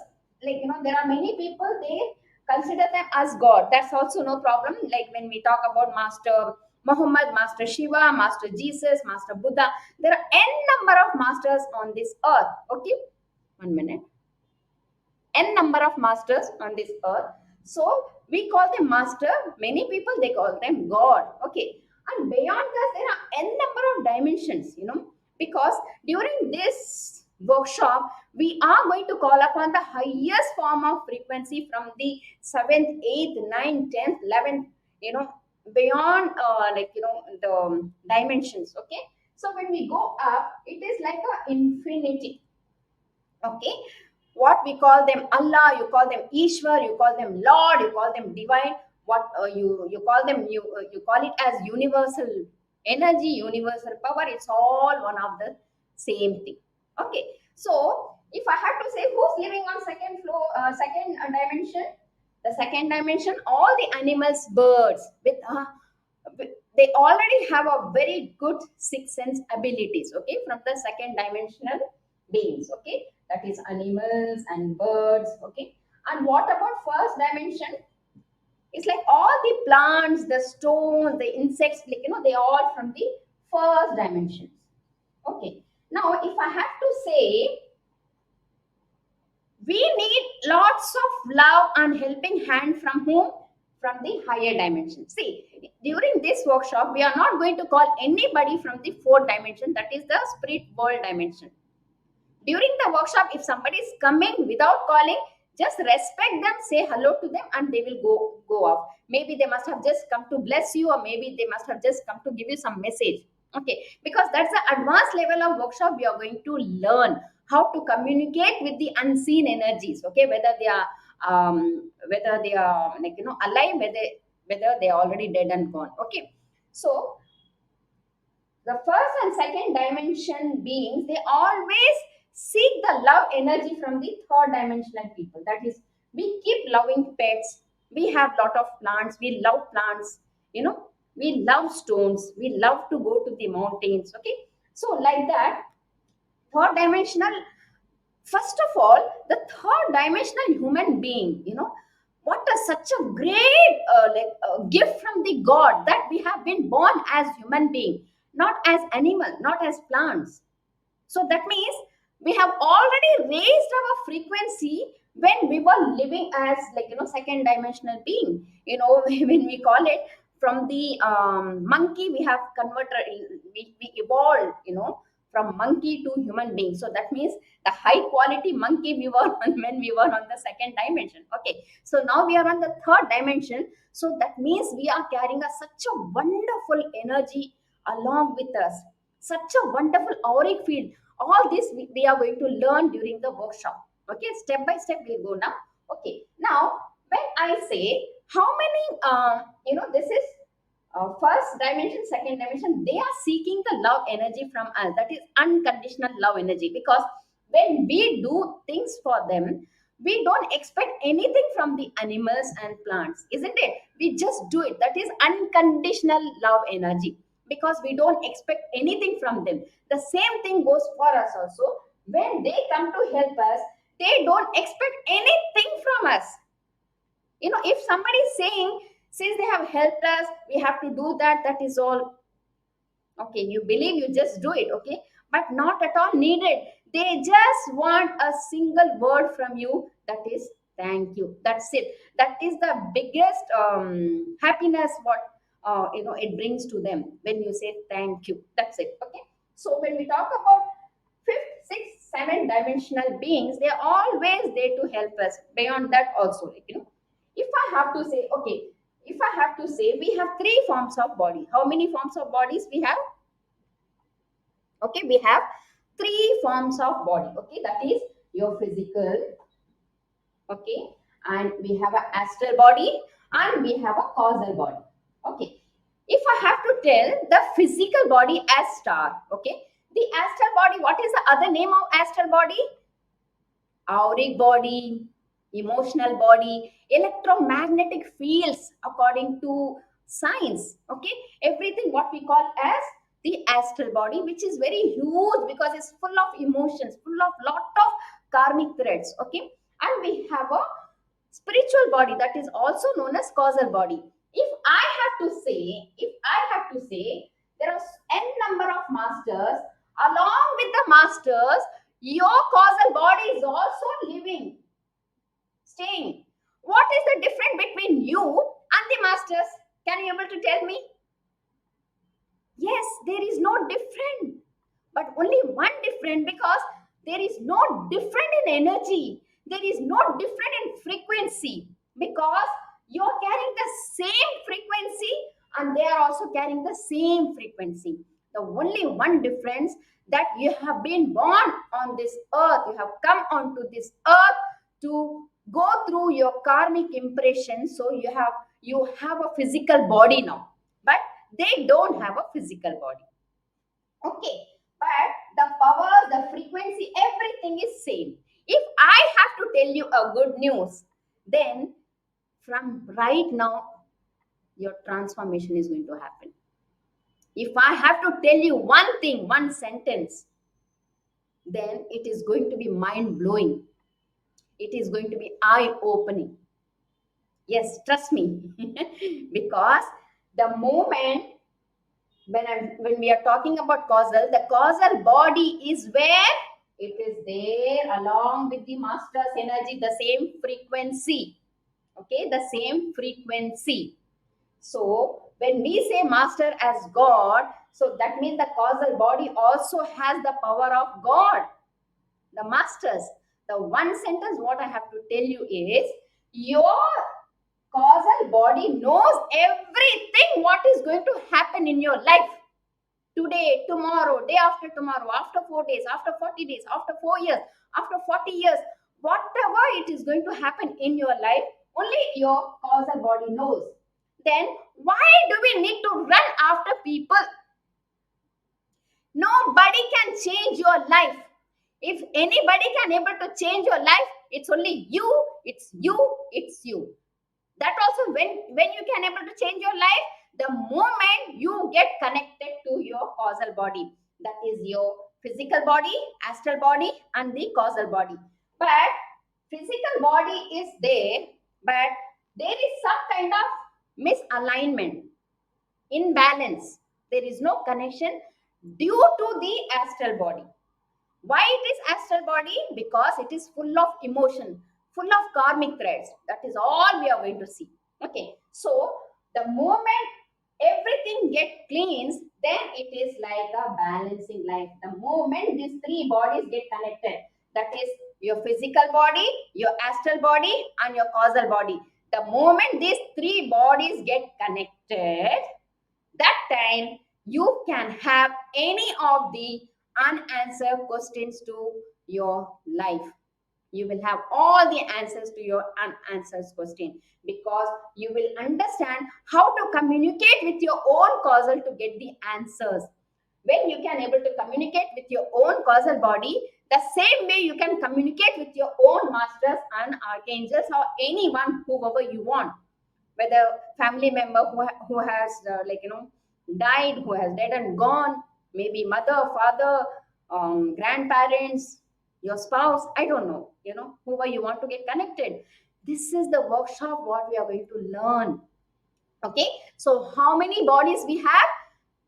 like there are many people, they consider them as god. That's also no problem. Like when we talk about master Muhammad, master Shiva, master Jesus, master Buddha, there are n number of masters on this earth. Okay, 1 minute. N number of masters on this earth. So we call them master. Many people they call them god. Okay, and beyond that there are n number of dimensions, because during this workshop we are going to call upon the highest form of frequency from the 7th, 8th, 9th, 10th, 11th, beyond the dimensions. Okay, so when we go up, it is like a infinity. Okay, what we call them Allah, you call them Ishwar, you call them Lord, you call them divine. What you call them, you call it as universal energy, universal power. It's all one of the same thing. Okay, so if I had to say who's living on second floor, second dimension, the second dimension, all the animals, birds they already have a very good sixth sense abilities. Okay, from the second dimensional beings. Okay, that is animals and birds. Okay, and what about first dimension? It's like all the plants, the stones, the insects, like they are all from the first dimensions. Okay, now if I have to say, we need lots of love and helping hand from whom? From the higher dimension. See, during this workshop we are not going to call anybody from the fourth dimension, that is the spirit world dimension. During the workshop, if somebody is coming without calling, just respect them, say hello to them, and they will go off. Maybe they must have just come to bless you, or maybe they must have just come to give you some message. Okay, because that's the advanced level of workshop. We are going to learn how to communicate with the unseen energies. Okay, whether they are alive, whether they are already dead and gone. Okay, so the first and second dimension beings, they always seek the love energy from the third dimensional people. That is, we keep loving pets, we have lot of plants, we love plants, we love stones, we love to go to the mountains. Okay, so like that, third dimensional, first of all, the third dimensional human being, what a such a great gift from the god, that we have been born as human being, not as animal, not as plants. So that means we have already raised our frequency when we were living as second dimensional being. When we call it from the monkey, we have converted, we evolved, from monkey to human being. So that means the high quality monkey we were on when we were on the second dimension. Okay, so now we are on the third dimension. So that means we are carrying such a wonderful energy along with us, such a wonderful auric field. All this we are going to learn during the workshop. Okay, step by step we'll go now. Okay, now when I say how many, this is first dimension, second dimension, they are seeking the love energy from us. That is unconditional love energy. Because when we do things for them, we don't expect anything from the animals and plants, isn't it? We just do it. That is unconditional love energy, because we don't expect anything from them. The same thing goes for us also. When they come to help us, they don't expect anything from us. If somebody is saying, since they have helped us, we have to do that, that is all. Okay, you believe, you just do it. Okay, but not at all needed. They just want a single word from you, that is thank you. That's it. That is the biggest happiness what it brings to them when you say thank you. That's it. Okay, so when we talk about fifth, sixth, seventh dimensional beings, they are always there to help us. Beyond that also, if I have to say, okay, if I have to say, we have three forms of body. How many forms of bodies we have? Okay, we have three forms of body. Okay, that is your physical. Okay, and we have a astral body, and we have a causal body. Okay, if I have to tell the physical body as star, okay, the astral body, what is the other name of astral body? Auric body, emotional body, electromagnetic fields according to science. Okay, everything what we call as the astral body, which is very huge because it's full of emotions, full of lot of karmic threads. Okay, and we have a spiritual body that is also known as causal body. If I have to say, there are n number of masters. Along with the masters, your causal body is also living, staying. What is the difference between you and the masters? Can you able to tell me? Yes, there is no different, but only one different, because there is no different in energy, there is no different in frequency, because you are carrying the same frequency and they are also carrying the same frequency. The only one difference, that you have been born on this earth, you have come onto this earth to go through your karmic impression. So you have a physical body now, but they don't have a physical body. Okay, but the power, the frequency, everything is same. If I have to tell you a good news, then from right now, your transformation is going to happen. If I have to tell you one thing, one sentence, then it is going to be mind blowing. It is going to be eye opening. Yes, trust me. Because the moment when we are talking about causal, the causal body is where it is there along with the master's energy, the same frequency. Okay, the same frequency. So when we say master as God, so that means the causal body also has the power of God, the masters. The one sentence what I have to tell you is, your causal body knows everything what is going to happen in your life. Today, tomorrow, day after tomorrow, after 4 days, after 40 days, after 4 years, after 40 years, whatever it is going to happen in your life, only your causal body knows. Then why do we need to run after people? Nobody can change your life. If anybody can able to change your life, it's only you, it's you, it's you. That also, when you can able to change your life, the moment you get connected to your causal body, that is your physical body, astral body, and the causal body. But physical body is there, but there is some kind of misalignment, imbalance. There is no connection due to the astral body. Why it is astral body? Because it is full of emotion, full of karmic threads. That is all we are going to see. Okay, so the moment everything get cleansed, then it is like a balancing life. The moment these three bodies get connected, that is your physical body, your astral body, and your causal body. The moment these three bodies get connected, that time you can have any of the unanswered questions to your life. You will have all the answers to your unanswered question, because you will understand how to communicate with your own causal to get the answers. When you can able to communicate with your own causal body, the same way you can communicate with your own masters and archangels or anyone whoever you want, whether family member who has died, who has dead and gone, maybe mother, father, grandparents, your spouse, I don't know, whoever you want to get connected. This is the workshop what we are going to learn. Okay, so how many bodies we have?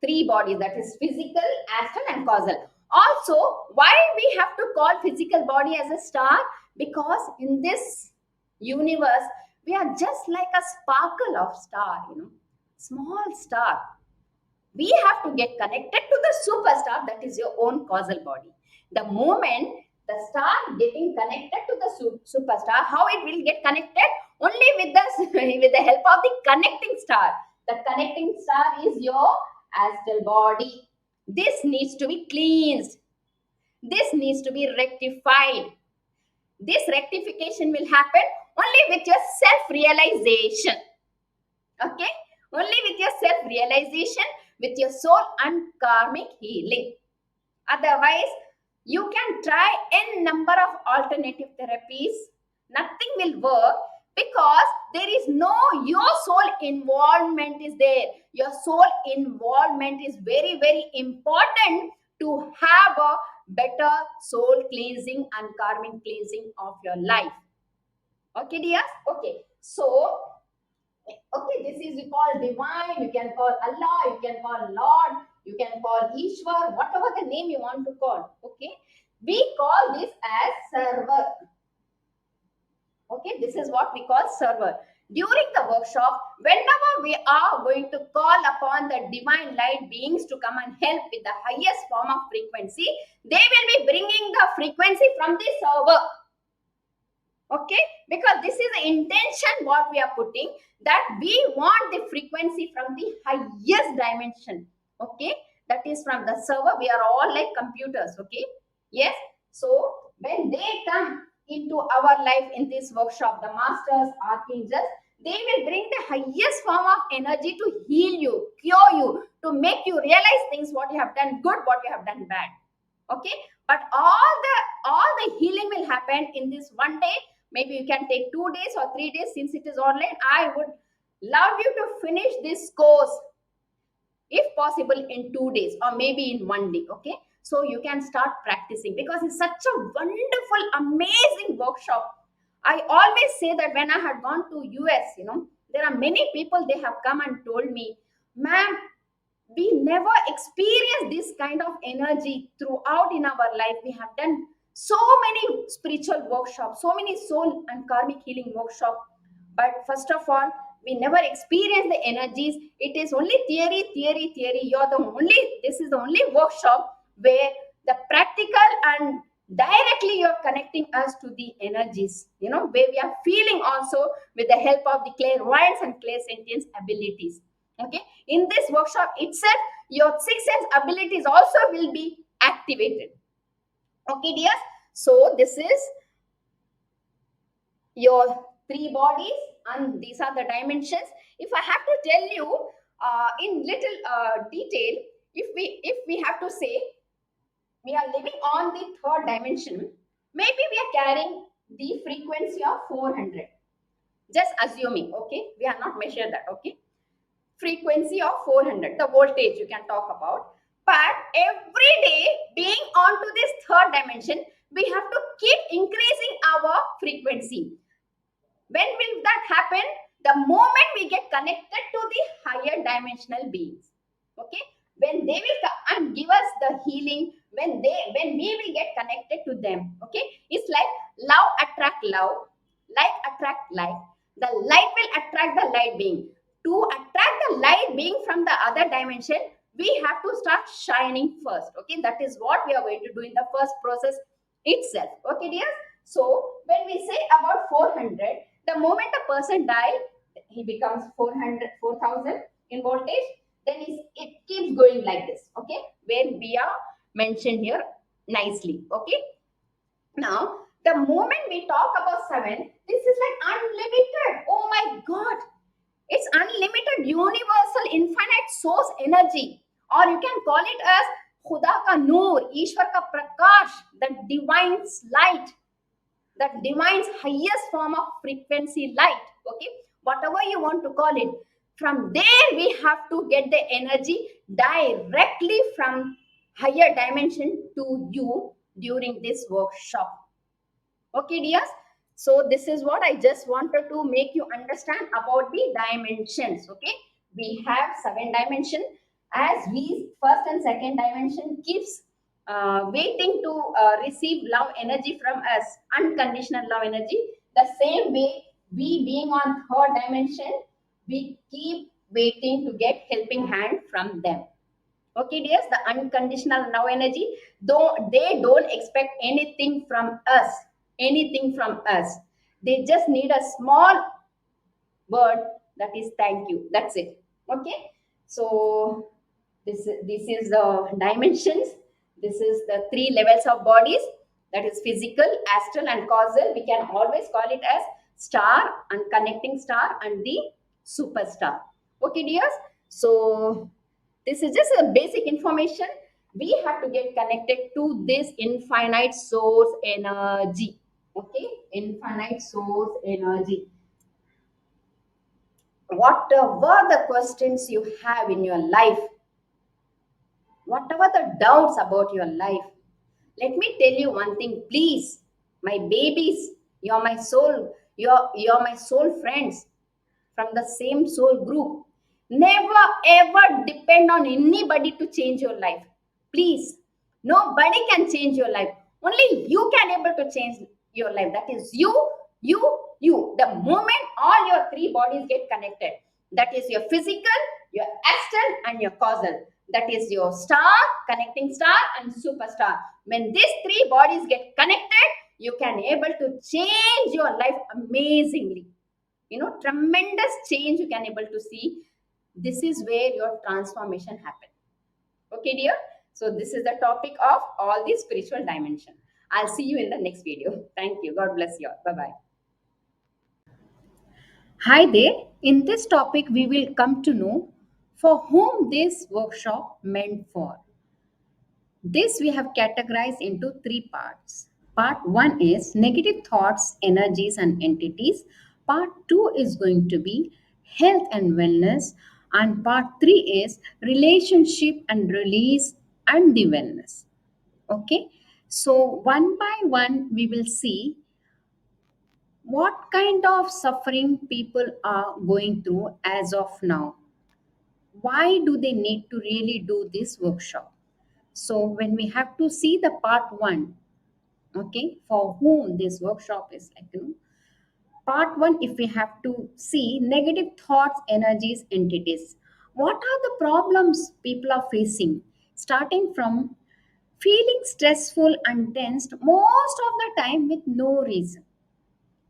Three bodies, that is physical, astral, and causal. Also, why we have to call physical body as a star? Because in this universe we are just like a sparkle of star, small star. We have to get connected to the superstar, that is your own causal body. The moment the star getting connected to the superstar, how it will get connected? Only with the with the help of the connecting star. The connecting star is your astral body. This needs to be cleansed, this needs to be rectified. This rectification will happen only with your self realization. Okay, only with your self realization, with your soul and karmic healing. Otherwise, you can try n number of alternative therapies, nothing will work, because there is no your soul involvement is there. Your soul involvement is very very important to have a better soul cleansing and karmic cleansing of your life. Okay, dears. Okay, so okay, this is you call divine, you can call Allah, you can call Lord, you can call Ishwar, whatever the name you want to call. Okay, we call this as server. Okay, this is what we call server. During the workshop, whenever we are going to call upon the divine light beings to come and help with the highest form of frequency, they will be bringing the frequency from the server. Okay, because this is the intention what we are putting, that we want the frequency from the highest dimension. Okay, that is from the server. We are all like computers. Okay, yes. So when they come into our life in this workshop, the masters, archangels, they will bring the highest form of energy to heal you, cure you, to make you realize things what you have done good, what you have done bad. Okay, but all the healing will happen in this one day. Maybe you can take 2 days or 3 days. Since it is online, I would love you to finish this course if possible in 2 days or maybe in one day. Okay, so you can start practicing, because it's such a wonderful amazing workshop. I always say that when I had gone to US, there are many people, they have come and told me, ma'am, we never experienced this kind of energy throughout in our life. We have done so many spiritual workshops, so many soul and karmic healing workshops, but first of all, we never experienced the energies. It is only theory, theory, theory. You're the only This is the only workshop where the practical and directly you're connecting us to the energies, where we are feeling also with the help of the clairvoyance and clairsentience abilities. Okay, in this workshop itself, your six sense abilities also will be activated. Okay, dears. So this is your three bodies, and these are the dimensions. If I have to tell you in little detail, if we have to say we are living on the third dimension, maybe we are carrying the frequency of 400. Just assuming, okay, we are not measured that. Okay, frequency of 400, the voltage you can talk about. But every day being onto this third dimension, we have to keep increasing our frequency. When will that happen? The moment we get connected to the higher dimensional beings. Okay, when they will come and give us the healing, when we will get connected to them. Okay, it's like love attract love, like attract like. The light will attract the light being. To attract the light being from the other dimension, we have to start shining first. Okay, that is what we are going to do in the first process itself. Okay, dear. So when we say about 400, the moment a person dies, he becomes 400, 4000 in voltage. Then it keeps going like this. Okay, where we are mentioned here nicely. Okay, now the moment we talk about 7, this is like unlimited. Oh my god, it's unlimited, universal, infinite source energy, or you can call it as Khuda ka noor, Ishwar ka prakash, the divine's light, the divine's highest form of frequency light. Okay, whatever you want to call it. From there, we have to get the energy directly from higher dimension to you during this workshop. Okay, dears. So this is what I just wanted to make you understand about the dimensions. Okay, we have 7 dimension. As we first and second dimension keeps waiting to receive love energy from us, unconditional love energy. The same way, we being on third dimension, we keep waiting to get helping hand from them. Okay, dears, the unconditional now energy, though they don't expect anything from us, anything from us. They just need a small word, that is thank you. That's it. Okay. So this is the dimensions. This is the 3 levels of bodies. That is physical, astral, and causal. We can always call it as star and connecting star and the superstar. Okay, dears. So this is just a basic information. We have to get connected to this infinite source energy. Okay, infinite source energy. Whatever the questions you have in your life, whatever the doubts about your life, let me tell you one thing, please, my babies, you're my soul, you're my soul friends from the same soul group. Never ever depend on anybody to change your life. Please, nobody can change your life. Only you can able to change your life. That is you, you, you. The moment all your 3 bodies get connected, that is your physical, your astral, and your causal. That is your star, connecting star, and superstar. When these 3 bodies get connected, you can able to change your life amazingly. Tremendous change you can able to see. This is where your transformation happen. Okay, dear. So this is the topic of all the spiritual dimension. I'll see you in the next video. Thank you. God bless you all. Bye bye. Hi there. In this topic, we will come to know for whom this workshop meant for. This we have categorized into 3 parts. Part 1 is negative thoughts, energies, and entities. Part 2 is going to be health and wellness. And part 3 is relationship and release and the wellness. Okay. So, one by one, we will see what kind of suffering people are going through as of now. Why do they need to really do this workshop? So, when we have to see the part 1, okay, for whom this workshop is like, part 1, if we have to see negative thoughts, energies, entities, what are the problems people are facing, starting from feeling stressful and tensed most of the time with no reason.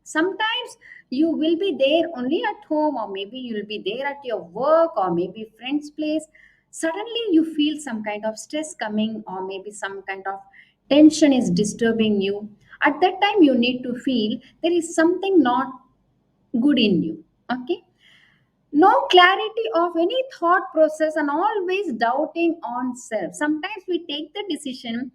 Sometimes you will be there only at home, or maybe you'll be there at your work, or maybe friend's place. Suddenly you feel some kind of stress coming, or maybe some kind of tension is disturbing you. At that time you need to feel there is something not good in you. Okay, no clarity of any thought process and always doubting on self. Sometimes we take the decision,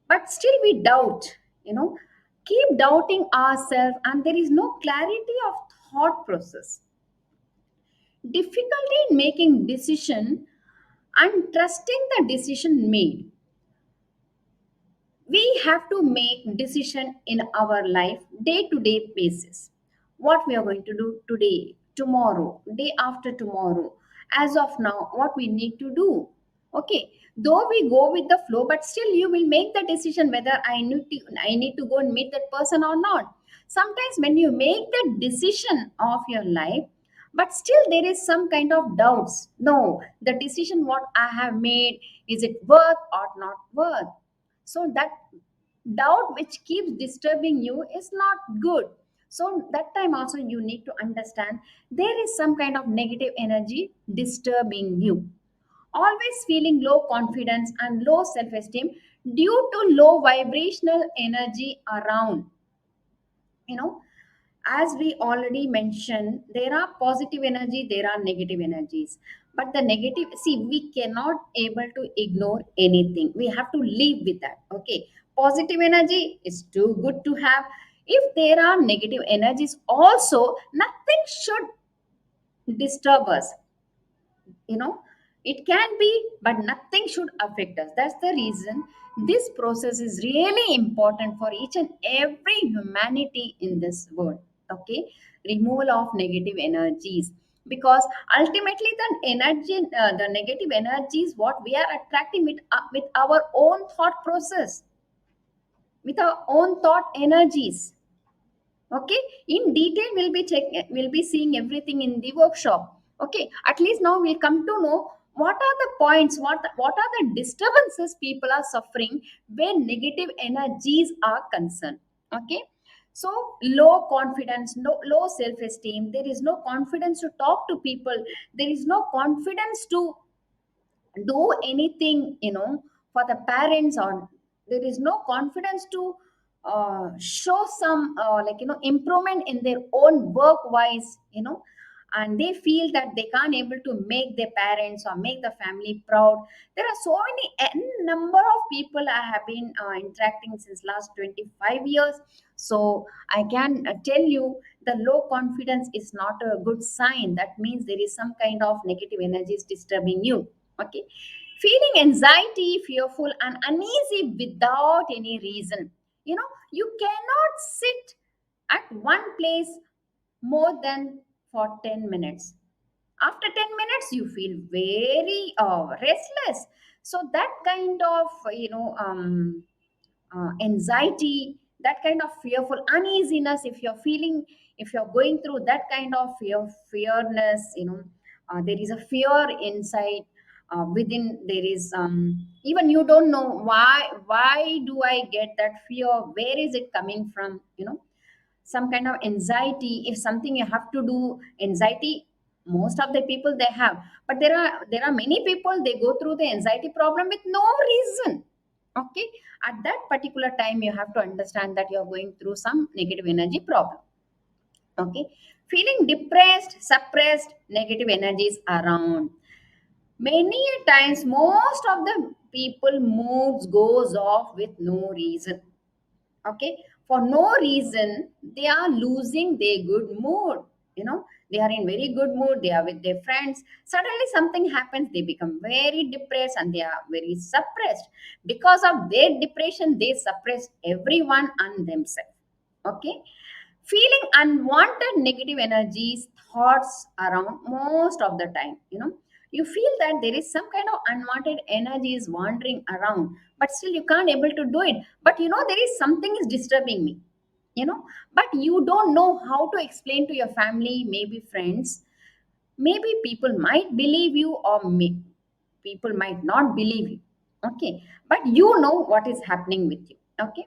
but still we doubt, you know keep doubting ourselves, and there is no clarity of thought process, difficulty in making decision and trusting the decision made. We have to make decision in our life day to day basis, what we are going to do today, tomorrow, day after tomorrow. As of now, what we need to do. Okay, though we go with the flow, but still you will make the decision whether I need to go and meet that person or not. Sometimes when you make the decision of your life, but still there is some kind of doubts. No, the decision what I have made, is it worth or not worth? So that doubt which keeps disturbing you is not good. So that time also you need to understand there is some kind of negative energy disturbing you, always feeling low confidence and low self esteem due to low vibrational energy around. You know, as we already mentioned, there are positive energy, there are negative energies. But the negative, see, we cannot able to ignore anything, we have to live with that. Okay, positive energy is too good to have. If there are negative energies also, nothing should disturb us. You know, it can be, but nothing should affect us. That's the reason this process is really important for each and every humanity in this world. Okay, removal of negative energies, because ultimately the energy, the negative energies what we are attracting with our own thought process, with our own thought energies. Okay, in detail we'll be seeing everything in the workshop. Okay, at least now we'll come to know what are the points, what are the disturbances people are suffering when negative energies are concerned. Okay, so low confidence, no, low self esteem, there is no confidence to talk to people, there is no confidence to do anything, you know, for the parents, or there is no confidence to show some like, you know, improvement in their own work wise, you know, and they feel that they can't able to make their parents or make the family proud. There are so many n number of people I have been interacting since last 25 years. So I can tell you the low confidence is not a good sign. That means there is some kind of negative energies disturbing you. Okay, feeling anxiety, fearful and uneasy without any reason. You know, you cannot sit at one place more than for 10 minutes. After 10 minutes you feel very restless. So that kind of, you know, anxiety, that kind of fearful uneasiness, if you're feeling, if you're going through that kind of fearness, you know, there is a fear inside, within there is, even you don't know why do I get that fear, where is it coming from, you know, some kind of anxiety. If something you have to do, anxiety most of the people they have, but there are many people they go through the anxiety problem with no reason. Okay, at that particular time you have to understand that you are going through some negative energy problem. Okay, feeling depressed, suppressed, negative energies around. Many times most of the people moods goes off with no reason. Okay, for no reason they are losing their good mood. You know, they are in very good mood, they are with their friends, suddenly something happens, they become very depressed and they are very suppressed. Because of their depression they suppress everyone and themselves. Okay, feeling unwanted negative energies, thoughts around most of the time. You know, you feel that there is some kind of unwanted energies wandering around, but still you can't able to do it, but you know there is something is disturbing me, you know, but you don't know how to explain to your family, maybe friends, maybe people might believe you, or people might not believe you. Okay, but you know what is happening with you. Okay,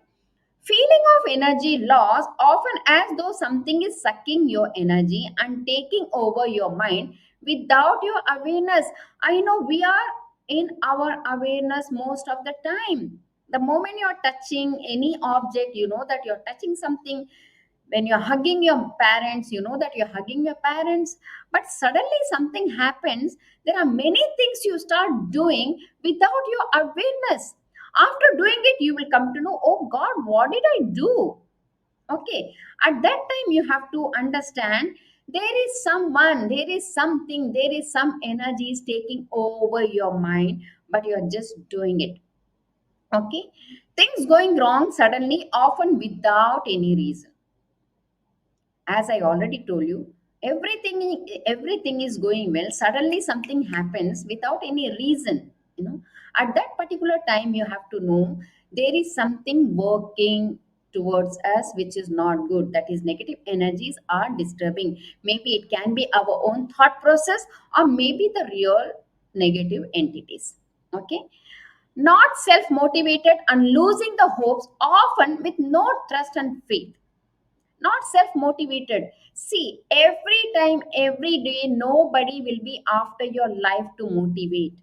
feeling of energy loss, often as though something is sucking your energy and taking over your mind without your awareness. I know we are in our awareness most of the time. The moment you're touching any object, you know that you're touching something. When you're hugging your parents, you know that you're hugging your parents. But suddenly something happens. There are many things you start doing without your awareness. After doing it, you will come to know, oh God, what did I do? Okay. At that time, you have to understand there is someone, there is something, there is some energy is taking over your mind, but you're just doing it. Okay. Things going wrong suddenly, often without any reason. As I already told you, everything is going well, suddenly something happens without any reason. You know, at that particular time you have to know there is something working towards us which is not good, that is negative energies are disturbing. Maybe it can be our own thought process, or maybe the real negative entities. Okay, not self motivated and losing the hopes, often with no trust and faith. Not self motivated. See, every time, every day, nobody will be after your life to motivate.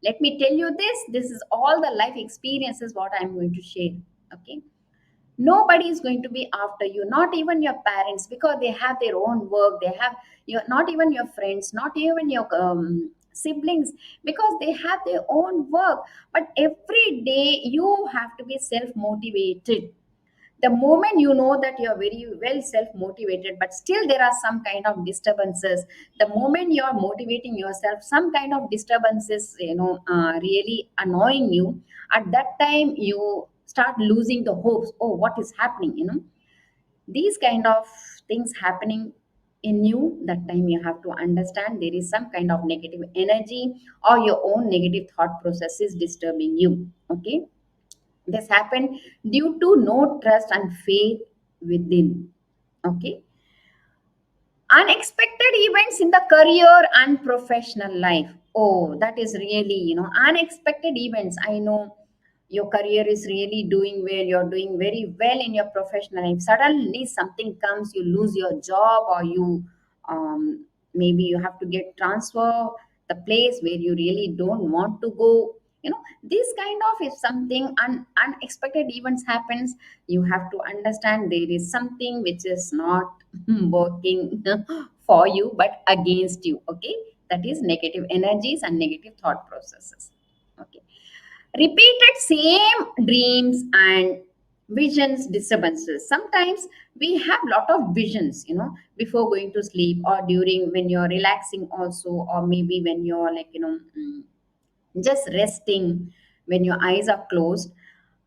Let me tell you this is all the life experiences what I'm going to share. Okay, nobody is going to be after you, not even your parents, because they have their own work. They have your, not even your friends, not even your siblings, because they have their own work. But every day you have to be self motivated. The moment you know that you are very well self motivated, but still there are some kind of disturbances, the moment you are motivating yourself, some kind of disturbances, really annoying you, at that time you start losing the hopes. Oh, what is happening, these kind of things happening in you. That time you have to understand there is some kind of negative energy, or your own negative thought process is disturbing you. Okay, this happened due to no trust and faith within. Okay, unexpected events in the career and professional life. Oh, that is really, unexpected events. I know your career is really doing well, you're doing very well in your professional life. Suddenly something comes, you lose your job, or you maybe you have to get transfer the place where you really don't want to go. This kind of, if something unexpected events happens, you have to understand there is something which is not working for you but against you. Okay, that is negative energies and negative thought processes. Okay, repeated same dreams and visions disturbances. Sometimes we have lot of visions, before going to sleep, or during when you're relaxing also, or maybe when you're like, just resting, when your eyes are closed.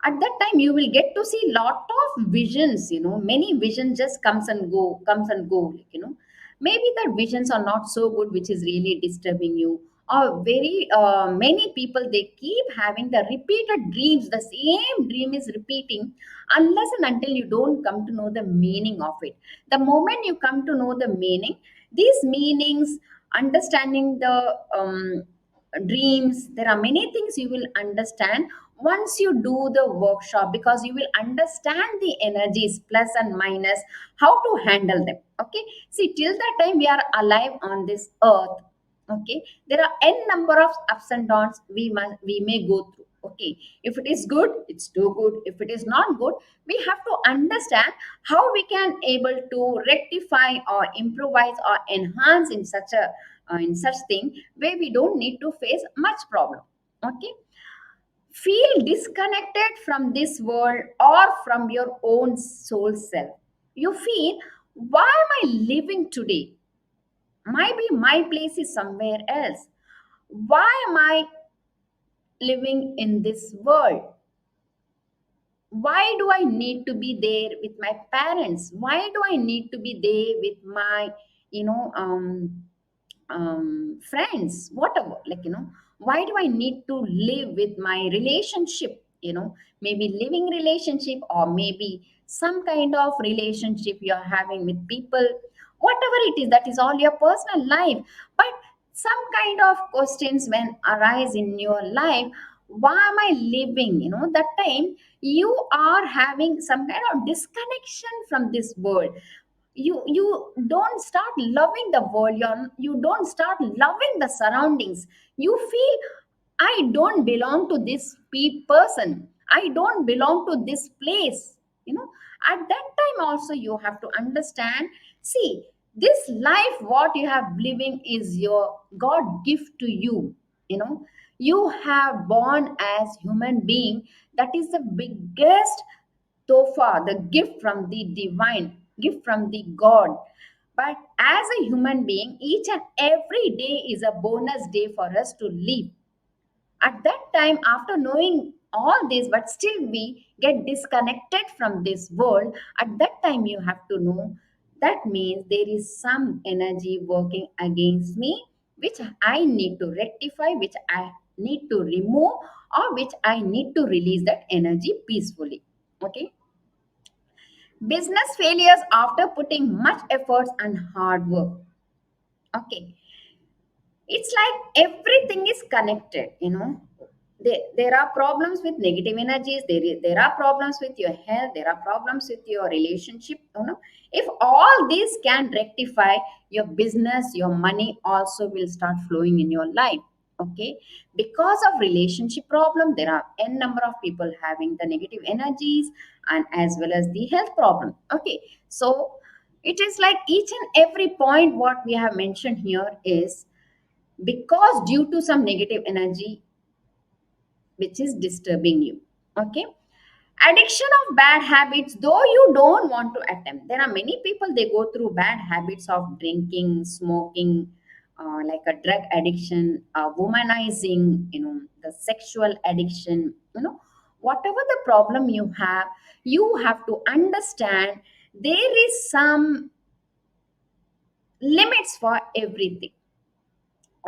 At that time you will get to see lot of visions, many visions just comes and go, like, maybe the visions are not so good, which is really disturbing you. Or very many people, they keep having the repeated dreams, the same dream is repeating, unless and until you don't come to know the meaning of it. The moment you come to know the meaning, these meanings, understanding the dreams, there are many things you will understand once you do the workshop, because you will understand the energies plus and minus, how to handle them. Okay, see, till that time we are alive on this earth. Okay, there are n number of ups and downs we may go through. Okay, if it is good, it's too good. If it is not good, we have to understand how we can able to rectify or improvise or enhance in such thing, where we don't need to face much problem. Okay, feel disconnected from this world or from your own soul self. You feel, why am I living today? Maybe my place is somewhere else. Why am I living in this world? Why do I need to be there with my parents? Why do I need to be there with my, you know um, friends, whatever, like, why do I need to live with my relationship, maybe living relationship, or maybe some kind of relationship you're having with people, whatever it is, that is all your personal life. But some kind of questions when arise in your life, why am I living, that time you are having some kind of disconnection from this world. You don't start loving the world, you don't start loving the surroundings. You feel, I don't belong to this person, I don't belong to this place. At that time also you have to understand, see, this life what you have living is your God gift to you. You have born as human being, that is the biggest tofa, the gift from the divine, gift from the God. But as a human being, each and every day is a bonus day for us to live. At that time, after knowing all this, but still we get disconnected from this world, at that time you have to know, that means there is some energy working against me, which I need to rectify, which I need to remove, or which I need to release that energy peacefully. Okay, Business failures after putting much efforts and hard work. Okay, it's like everything is connected, there are problems with negative energies, there are problems with your health, there are problems with your relationship, if all these can rectify, your business, your money also will start flowing in your life. Okay, because of relationship problem, there are n number of people having the negative energies and as well as the health problem. Okay, so it is like each and every point what we have mentioned here is because due to some negative energy which is disturbing you. Okay, addiction of bad habits, though you don't want to attempt, there are many people they go through bad habits of drinking, smoking, like a drug addiction, womanizing, the sexual addiction, whatever the problem you have to understand there is some limits for everything.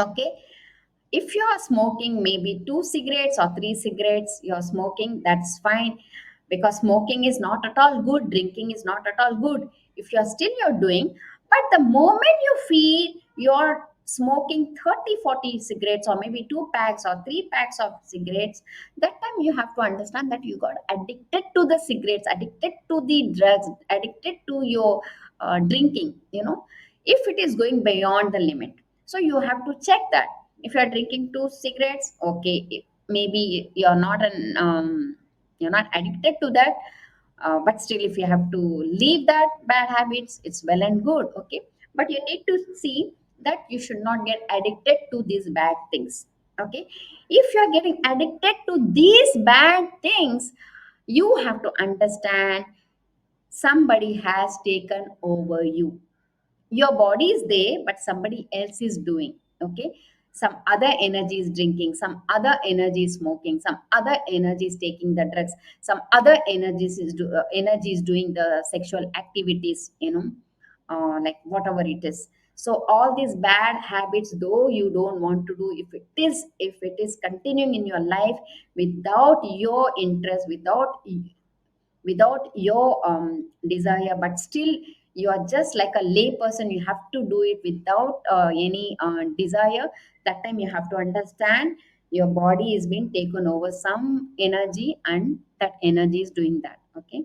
Okay, if you are smoking maybe two cigarettes or three cigarettes, you're smoking, that's fine, because smoking is not at all good, drinking is not at all good. If you're still you're doing, but the moment you feel you're smoking 30, 40 cigarettes or maybe two packs or three packs of cigarettes, that time you have to understand that you got addicted to the cigarettes, addicted to the drugs, addicted to your drinking, if it is going beyond the limit. So you have to check that. If you are drinking two cigarettes, okay, maybe you're not addicted to that, but still if you have to leave that bad habits, it's well and good. Okay, but you need to see that you should not get addicted to these bad things. Okay, if you are getting addicted to these bad things, you have to understand somebody has taken over you. Your body is there but somebody else is doing. Okay, some other energy is drinking, some other energy is smoking, some other energy is taking the drugs, some other energy is doing the sexual activities, like whatever it is. So all these bad habits, though you don't want to do, if it is continuing in your life without your interest, without your desire, but still you are just like a lay person, you have to do it without any desire, that time you have to understand your body is being taken over some energy and that energy is doing that. Okay,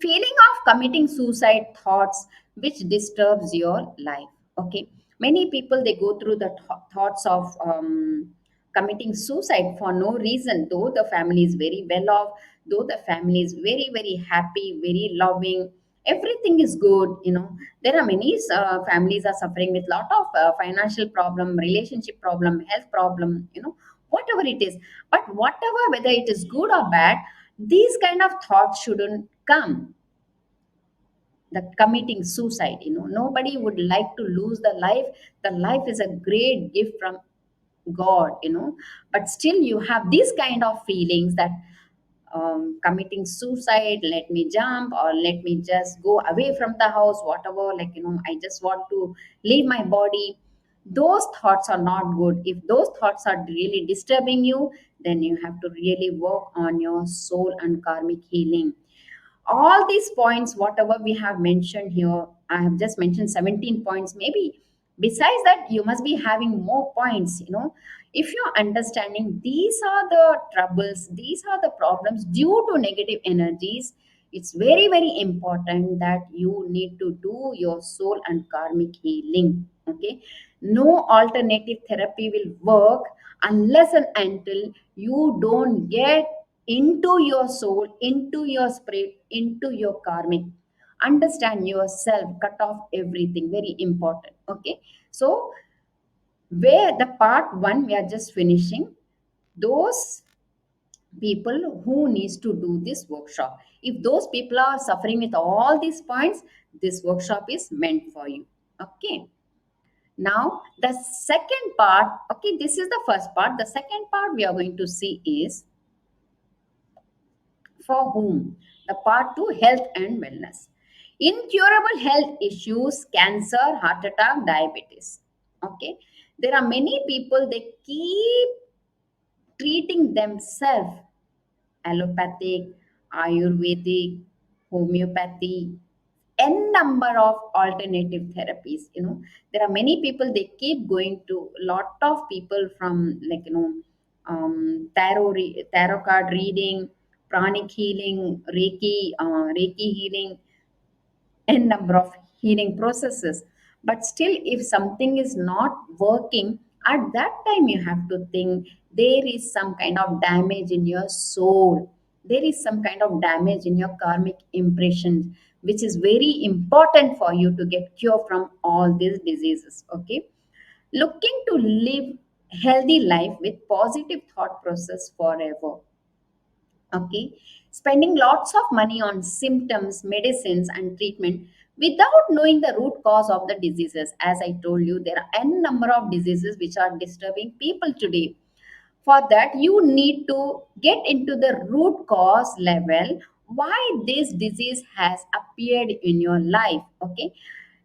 feeling of committing suicide thoughts which disturbs your life. Okay, many people they go through the thoughts of committing suicide for no reason, though the family is very well off, though the family is very very happy, very loving, everything is good, there are many families are suffering with lot of financial problem, relationship problem, health problem, whatever it is. But whatever, whether it is good or bad, these kind of thoughts shouldn't come. The committing suicide, nobody would like to lose the life. The life is a great gift from God, but still you have these kind of feelings that committing suicide, let me jump or let me just go away from the house, whatever, like, I just want to leave my body. Those thoughts are not good. If those thoughts are really disturbing you, then you have to really work on your soul and karmic healing. All these points whatever we have mentioned here, I have just mentioned 17 points, maybe besides that you must be having more points. If you're understanding these are the troubles, these are the problems due to negative energies, it's very very important that you need to do your soul and karmic healing. Okay, no alternative therapy will work unless and until you don't get into your soul, into your spirit, into your karmic. Understand yourself, cut off everything, very important. Okay, so where the part one we are just finishing, those people who needs to do this workshop. If those people are suffering with all these points, this workshop is meant for you. Okay. Now, the second part, okay, this is the first part. The second part we are going to see is for whom? The part two, health and wellness. Incurable health issues, cancer, heart attack, diabetes. Okay, there are many people they keep treating themselves allopathic, ayurvedic, homeopathy, n number of alternative therapies. There are many people, they keep going to lot of people from, like, tarot card reading, pranic healing, reiki healing, n number of healing processes. But still, if something is not working, at that time you have to think there is some kind of damage in your soul, there is some kind of damage in your karmic impressions, which is very important for you to get cure from all these diseases. Okay, looking to live healthy life with positive thought process forever. Okay, spending lots of money on symptoms, medicines and treatment without knowing the root cause of the diseases. As I told you, there are n number of diseases which are disturbing people today. For that, you need to get into the root cause level, why this disease has appeared in your life. Okay,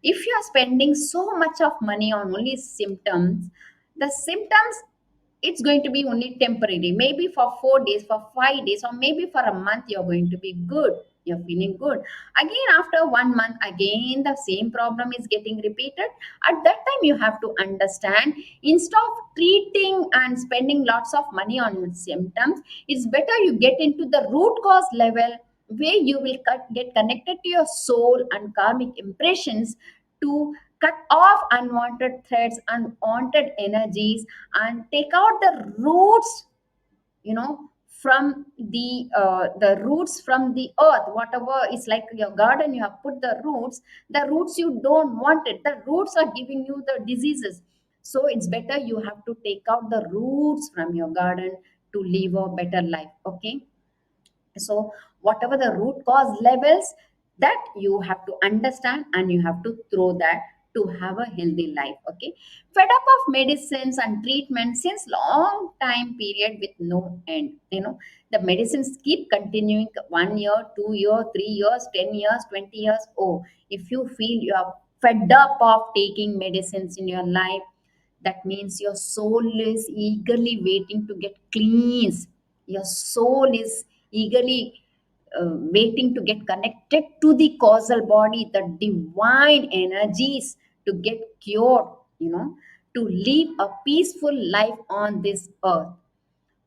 if you are spending so much of money on only symptoms, the symptoms, it's going to be only temporary, maybe for 4 days, for 5 days, or maybe for a month you're going to be good, you're feeling good. Again, after 1 month, again the same problem is getting repeated. At that time, you have to understand, instead of treating and spending lots of money on symptoms, it's better you get into the root cause level, where you will get connected to your soul and karmic impressions, to cut off unwanted threads, unwanted energies, and take out the roots, from the roots from the earth. Whatever is like your garden, you have put the roots you don't want it, the roots are giving you the diseases. So it's better you have to take out the roots from your garden to live a better life. Okay, so whatever the root cause levels, that you have to understand and you have to throw that, to have a healthy life. Okay, fed up of medicines and treatment since long time period with no end. The medicines keep continuing, 1 year, 2 year, 3 years, 10 years, 20 years. Oh, if you feel you are fed up of taking medicines in your life, that means your soul is eagerly waiting to get cleansed. Your soul is eagerly waiting to get connected to the causal body, the divine energies, to get cured, to live a peaceful life on this earth.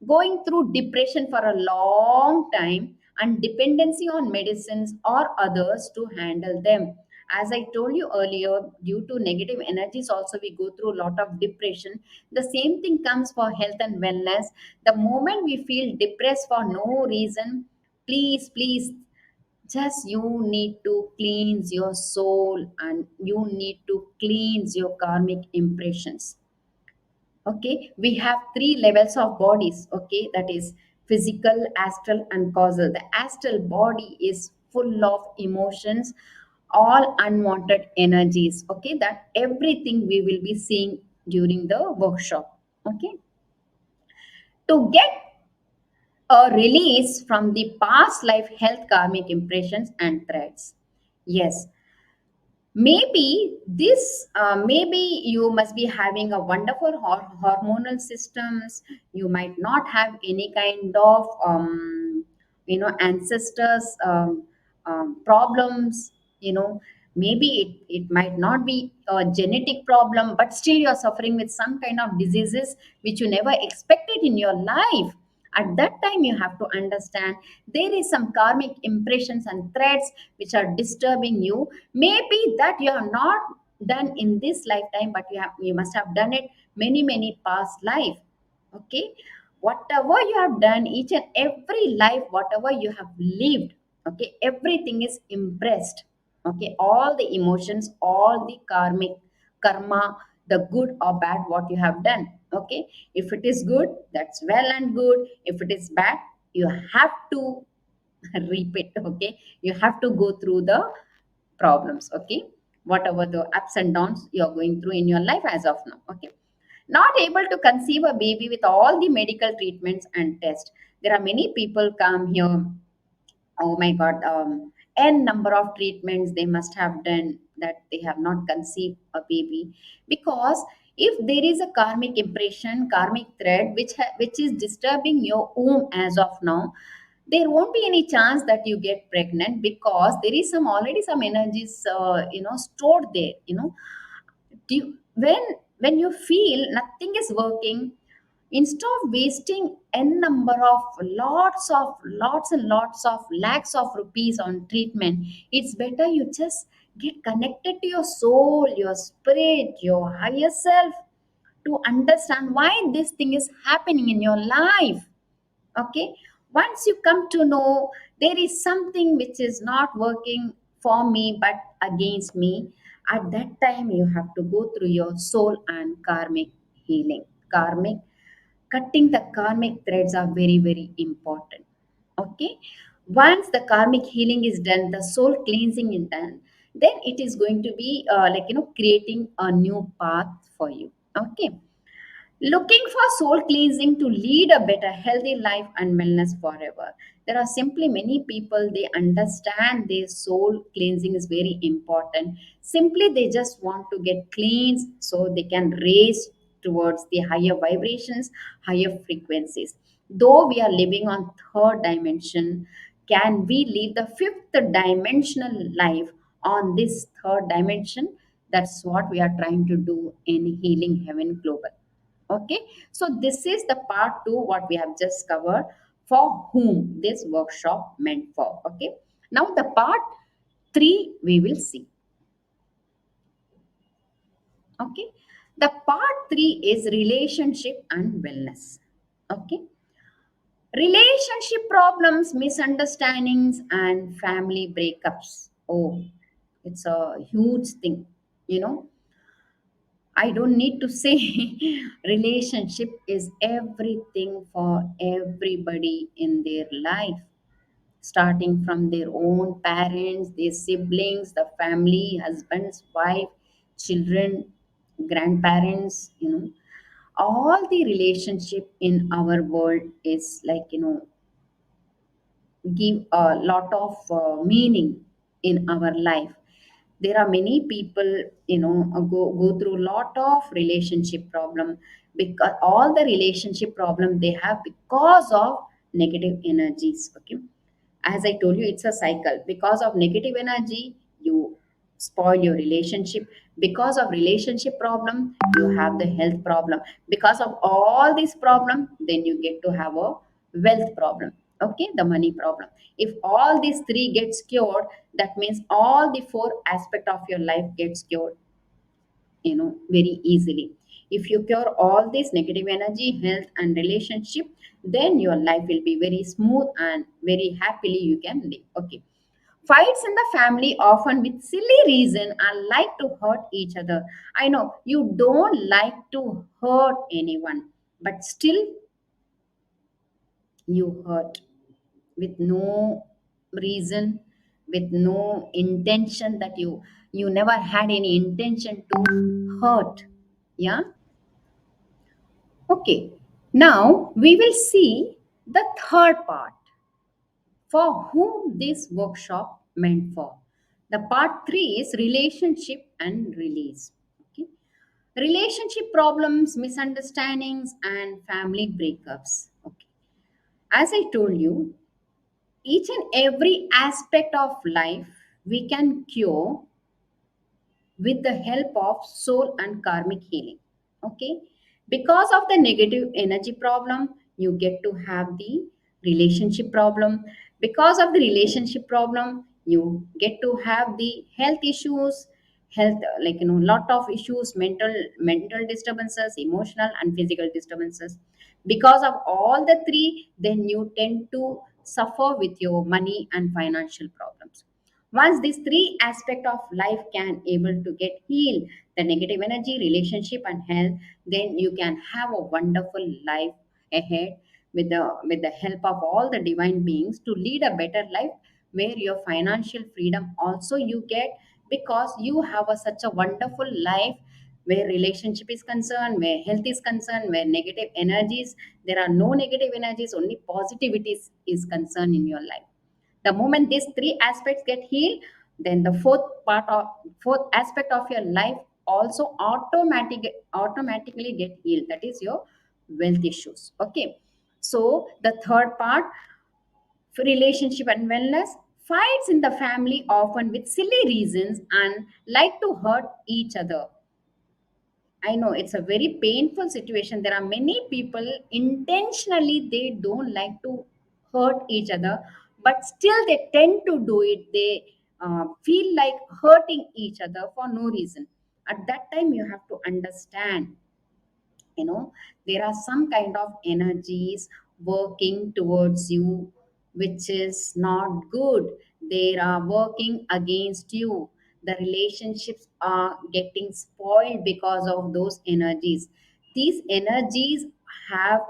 Going through depression for a long time and dependency on medicines or others to handle them. As I told you earlier, due to negative energies also we go through a lot of depression. The same thing comes for health and wellness. The moment we feel depressed for no reason, please, just you need to cleanse your soul and you need to cleanse your karmic impressions. Okay, we have three levels of bodies. Okay, that is physical, astral and causal. The astral body is full of emotions, all unwanted energies. Okay, that everything we will be seeing during the workshop. Okay, to get a release from the past life health karmic impressions and threats. Yes, maybe you must be having a wonderful hormonal systems. You might not have any kind of ancestors problems. Maybe it might not be a genetic problem, but still you're suffering with some kind of diseases which you never expected in your life. At that time, you have to understand there is some karmic impressions and threats which are disturbing you. Maybe that you have not done in this lifetime, but you must have done it many past life. Okay, whatever you have done, each and every life, whatever you have lived, okay, everything is impressed. Okay, all the emotions, all the karmic karma, the good or bad what you have done. Okay, if it is good, that's well and good. If it is bad, you have to repeat. Okay, you have to go through the problems. Okay, whatever the ups and downs you're going through in your life as of now. Okay, not able to conceive a baby with all the medical treatments and tests. There are many people come here, oh my god, n number of treatments they must have done, that they have not conceived a baby. Because if there is a karmic impression, karmic thread which is disturbing your womb as of now, there won't be any chance that you get pregnant, because there is some already some energies stored there. Do you, when you feel nothing is working, instead of wasting n number of lots and lots of lakhs of rupees on treatment, it's better you just get connected to your soul, your spirit, your higher self, to understand why this thing is happening in your life. Okay, once you come to know there is something which is not working for me but against me, at that time you have to go through your soul and karmic healing. Karmic, cutting the karmic threads are very very important. Okay, once the karmic healing is done, the soul cleansing is done, then it is going to be creating a new path for you. Okay, looking for soul cleansing to lead a better healthy life and wellness forever. There are simply many people, they understand their soul cleansing is very important. Simply they just want to get cleansed so they can raise towards the higher vibrations, higher frequencies. Though we are living on third dimension, can we live the fifth dimensional life on this third dimension? That's what we are trying to do in Healing Heaven Global. Okay, so this is the part two, what we have just covered, for whom this workshop meant for. Okay, now the part three we will see. Okay, the part three is relationship and wellness. Okay, relationship problems, misunderstandings, and family breakups. Oh, it's a huge thing. You know, I don't need to say relationship is everything for everybody in their life, starting from their own parents, their siblings, the family, husbands, wife, children, grandparents, all the relationship in our world is like, give a lot of meaning in our life. There are many people, go through lot of relationship problem, because all the relationship problem they have because of negative energies. Okay, as I told you, it's a cycle. Because of negative energy, you spoil your relationship. Because of relationship problem, you have the health problem. Because of all these problem, then you get to have a wealth problem. Okay, the money problem. If all these three gets cured, that means all the four aspect of your life gets cured, very easily. If you cure all this negative energy, health and relationship, then your life will be very smooth and very happily you can live. Okay, fights in the family often with silly reason and like to hurt each other. I know you don't like to hurt anyone, but still you hurt with no reason, with no intention, that you never had any intention to hurt. Yeah. Okay, now we will see the third part, for whom this workshop meant for. The part three is relationship and release. Okay, relationship problems, misunderstandings, and family breakups. Okay, as I told you, each and every aspect of life we can cure with the help of soul and karmic healing. Okay, because of the negative energy problem, you get to have the relationship problem. Because of the relationship problem, you get to have the health issues. Health, like, lot of issues, mental disturbances, emotional and physical disturbances. Because of all the three, then you tend to suffer with your money and financial problems. Once these three aspect of life can able to get healed, the negative energy, relationship and health, then you can have a wonderful life ahead, with the help of all the divine beings, to lead a better life, where your financial freedom also you get, because you have such a wonderful life, where relationship is concerned, where health is concerned, where negative energies, there are no negative energies, only positivity is concerned in your life. The moment these three aspects get healed, then the fourth aspect of your life also automatically get healed, that is your wealth issues. Okay, so the third part, relationship and wellness, fights in the family often with silly reasons and like to hurt each other. I know it's a very painful situation. There are many people intentionally they don't like to hurt each other, but still they tend to do it. They feel like hurting each other for no reason. At that time you have to understand, there are some kind of energies working towards you which is not good. They are working against you. The relationships are getting spoiled because of those energies. These energies have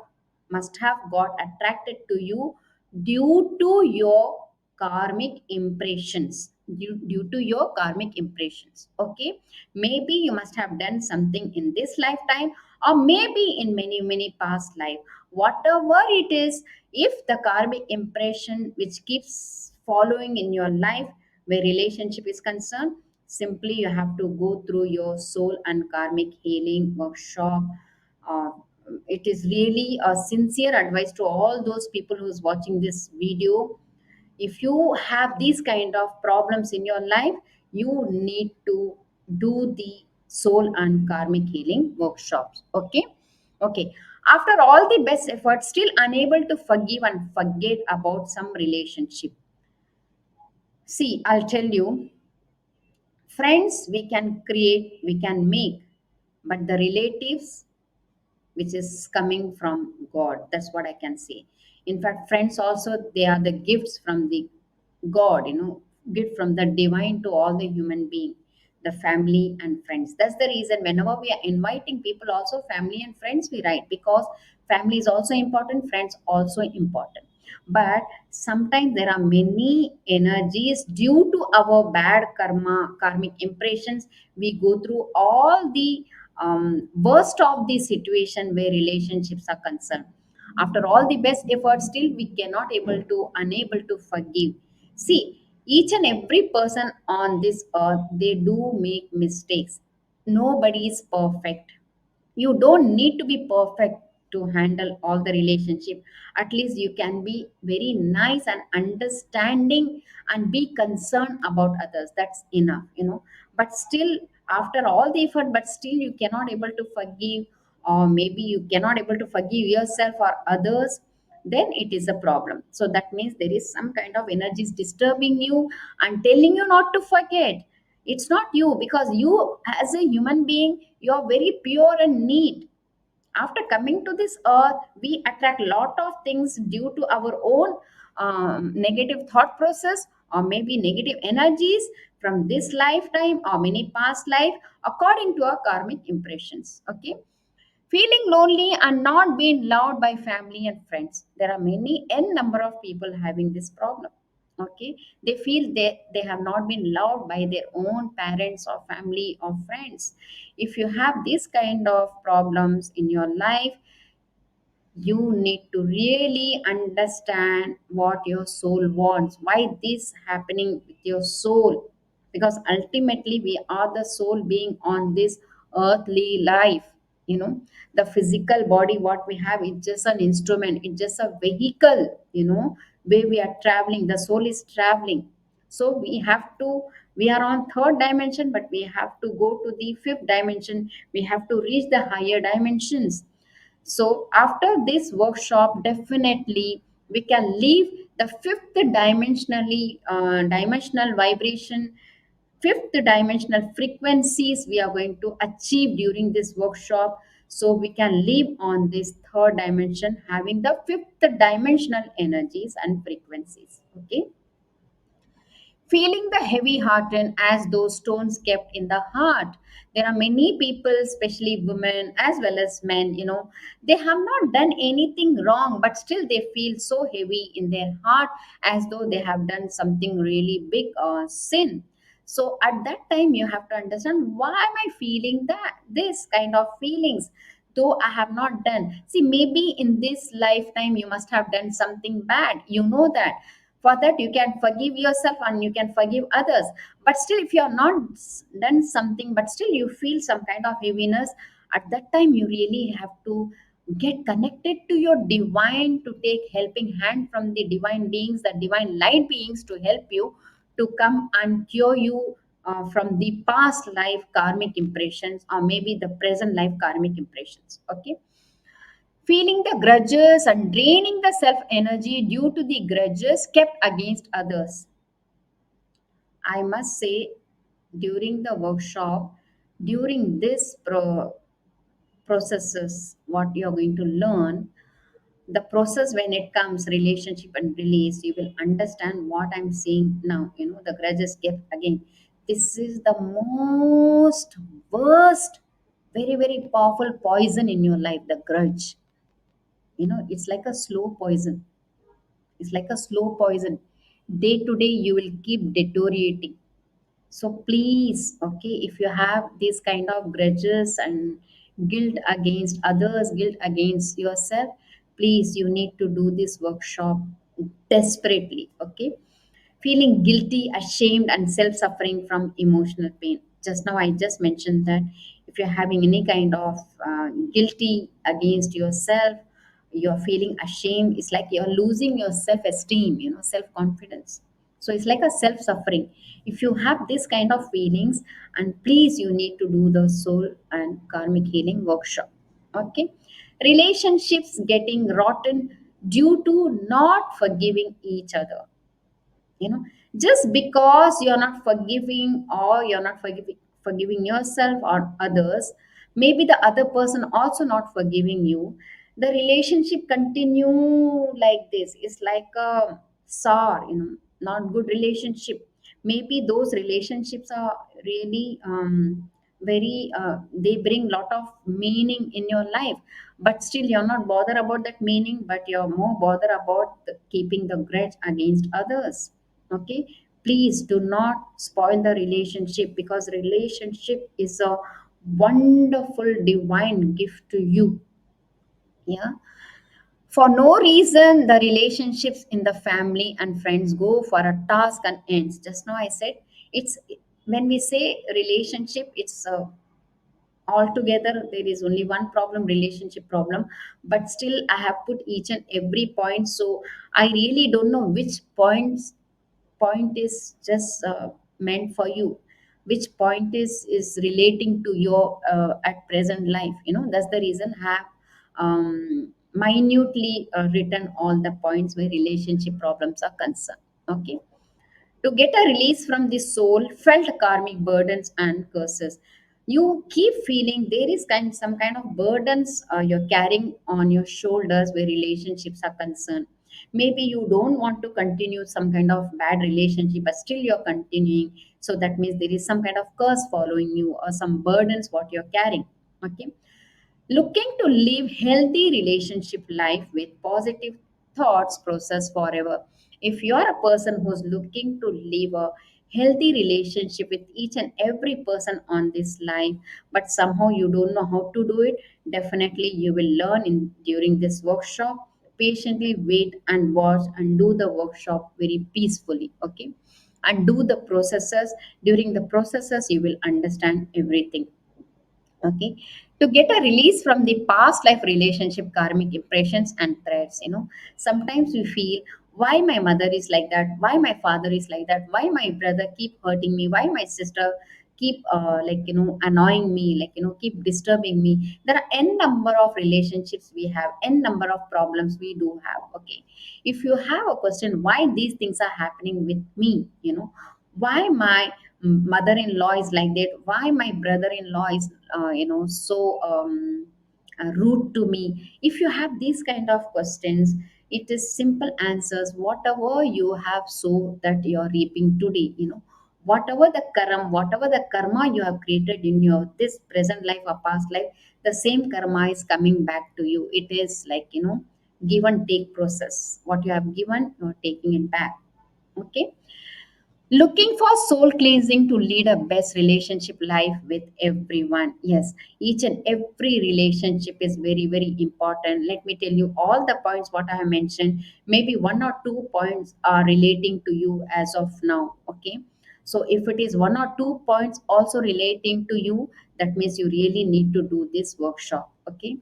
must have got attracted to you due to your karmic impressions, due to your karmic impressions. Okay, maybe you must have done something in this lifetime, or maybe in many past life. Whatever it is, if the karmic impression which keeps following in your life where relationship is concerned, simply you have to go through your soul and karmic healing workshop. uh, it is really a sincere advice to all those people who's watching this video. If you have these kind of problems in your life, you need to do the soul and karmic healing workshops. Okay, okay. After all the best efforts, still unable to forgive and forget about some relationship. See, I'll tell you, friends we can create, we can make, but the relatives which is coming from God. That's what I can say. In fact, friends also, they are the gifts from the God, gift from the divine to all the human being, the family and friends. That's the reason whenever we are inviting people, also family and friends, we write, because family is also important, friends also important. But sometimes there are many energies due to our bad karma, karmic impressions. We go through all the worst of the situation where relationships are concerned. After all the best efforts, still we cannot able to unable to forgive. See, each and every person on this earth, they do make mistakes. Nobody is perfect. You don't need to be perfect to handle all the relationship. At least you can be very nice and understanding and be concerned about others. That's enough. But still, after all the effort, but still you cannot able to forgive, or maybe you cannot able to forgive yourself or others, then it is a problem. So that means there is some kind of energies disturbing you and telling you not to forget. It's not you, because you as a human being, you are very pure and neat. After coming to this earth, we attract lot of things due to our own negative thought process, or maybe negative energies from this lifetime or many past life, according to our karmic impressions. Okay, feeling lonely and not being loved by family and friends. There are many n number of people having this problem. Okay, they feel they have not been loved by their own parents or family or friends. If you have this kind of problems in your life, you need to really understand what your soul wants, why this happening with your soul, because ultimately we are the soul being on this earthly life. The physical body what we have is just an instrument, it's just a vehicle, where we are traveling, the soul is traveling. So we are on third dimension, but we have to go to the fifth dimension. We have to reach the higher dimensions. So after this workshop, definitely we can leave the fifth dimensional vibration, fifth dimensional frequencies we are going to achieve during this workshop. So we can live on this third dimension, having the fifth dimensional energies and frequencies. Okay, feeling the heavy heart and as those stones kept in the heart. There are many people, especially women as well as men, they have not done anything wrong, but still they feel so heavy in their heart, as though they have done something really big sin. So at that time you have to understand, why am I feeling that this kind of feelings, though I have not done. See, maybe in this lifetime you must have done something bad, that. For that you can forgive yourself and you can forgive others. But still, if you are not done something, but still you feel some kind of heaviness, at that time you really have to get connected to your divine, to take helping hand from the divine beings, the divine light beings, to help you to come and cure you from the past life karmic impressions, or maybe the present life karmic impressions. Okay, feeling the grudges and draining the self energy due to the grudges kept against others. I must say, during the workshop, during this processes, what you're going to learn, the process when it comes relationship and release, you will understand what I'm saying now. The grudges kept again. This is the most worst, very, very powerful poison in your life, the grudge. It's like a slow poison. It's like a slow poison. Day to day, you will keep deteriorating. So please, okay, if you have these kind of grudges and guilt against others, guilt against yourself, please, you need to do this workshop desperately. Okay, feeling guilty, ashamed, and self suffering from emotional pain. Just now, I just mentioned that if you're having any kind of guilty against yourself, you're feeling ashamed, it's like you're losing your self esteem, self confidence. So it's like a self suffering. If you have this kind of feelings, and please, you need to do the soul and karmic healing workshop. Okay, relationships getting rotten due to not forgiving each other. you know just because you're not forgiving, or you're not forgiving yourself or others, maybe the other person also not forgiving you, the relationship continue like this. It's like a sour, not good relationship. Maybe those relationships are really very they bring lot of meaning in your life, but still you're not bothered about that meaning, but you're more bothered about keeping the grudge against others. Okay, please do not spoil the relationship, because relationship is a wonderful divine gift to you. Yeah, for no reason the relationships in the family and friends go for a task and ends. Just now I said, it's when we say relationship, it's altogether there is only one problem, relationship problem, but still I have put each and every point, so I really don't know which point is just meant for you, which point is relating to your at present life. That's the reason I have minutely written all the points where relationship problems are concerned. Okay, to get a release from the soul felt karmic burdens and curses. You keep feeling there is some kind of burdens you're carrying on your shoulders where relationships are concerned. Maybe you don't want to continue some kind of bad relationship, but still you're continuing. So that means there is some kind of curse following you, or some burdens what you're carrying. Okay, looking to live healthy relationship life with positive thoughts process forever. If you are a person who's looking to live a healthy relationship with each and every person on this life, but somehow you don't know how to do it, definitely you will learn in during this workshop. Patiently wait and watch and do the workshop very peacefully. Okay, and do the processes. During the processes you will understand everything. Okay, to get a release from the past life relationship karmic impressions and threats. Sometimes we feel, why my mother is like that, why my father is like that, why my brother keep hurting me, why my sister keep annoying me, keep disturbing me. There are n number of relationships we have, n number of problems we do have. Okay, if you have a question why these things are happening with me, why my mother-in-law is like that, why my brother-in-law is so rude to me. If you have these kind of questions, it is simple answers. Whatever you have so that you are reaping today, whatever the whatever the karma you have created in your this present life or past life, the same karma is coming back to you. It is like, give and take process. What you have given, you are taking it back. Okay, looking for soul cleansing to lead a best relationship life with everyone. Yes, each and every relationship is very, very important. Let me tell you all the points what I have mentioned. Maybe one or two points are relating to you as of now. Okay, so if it is one or two points also relating to you, that means you really need to do this workshop. Okay,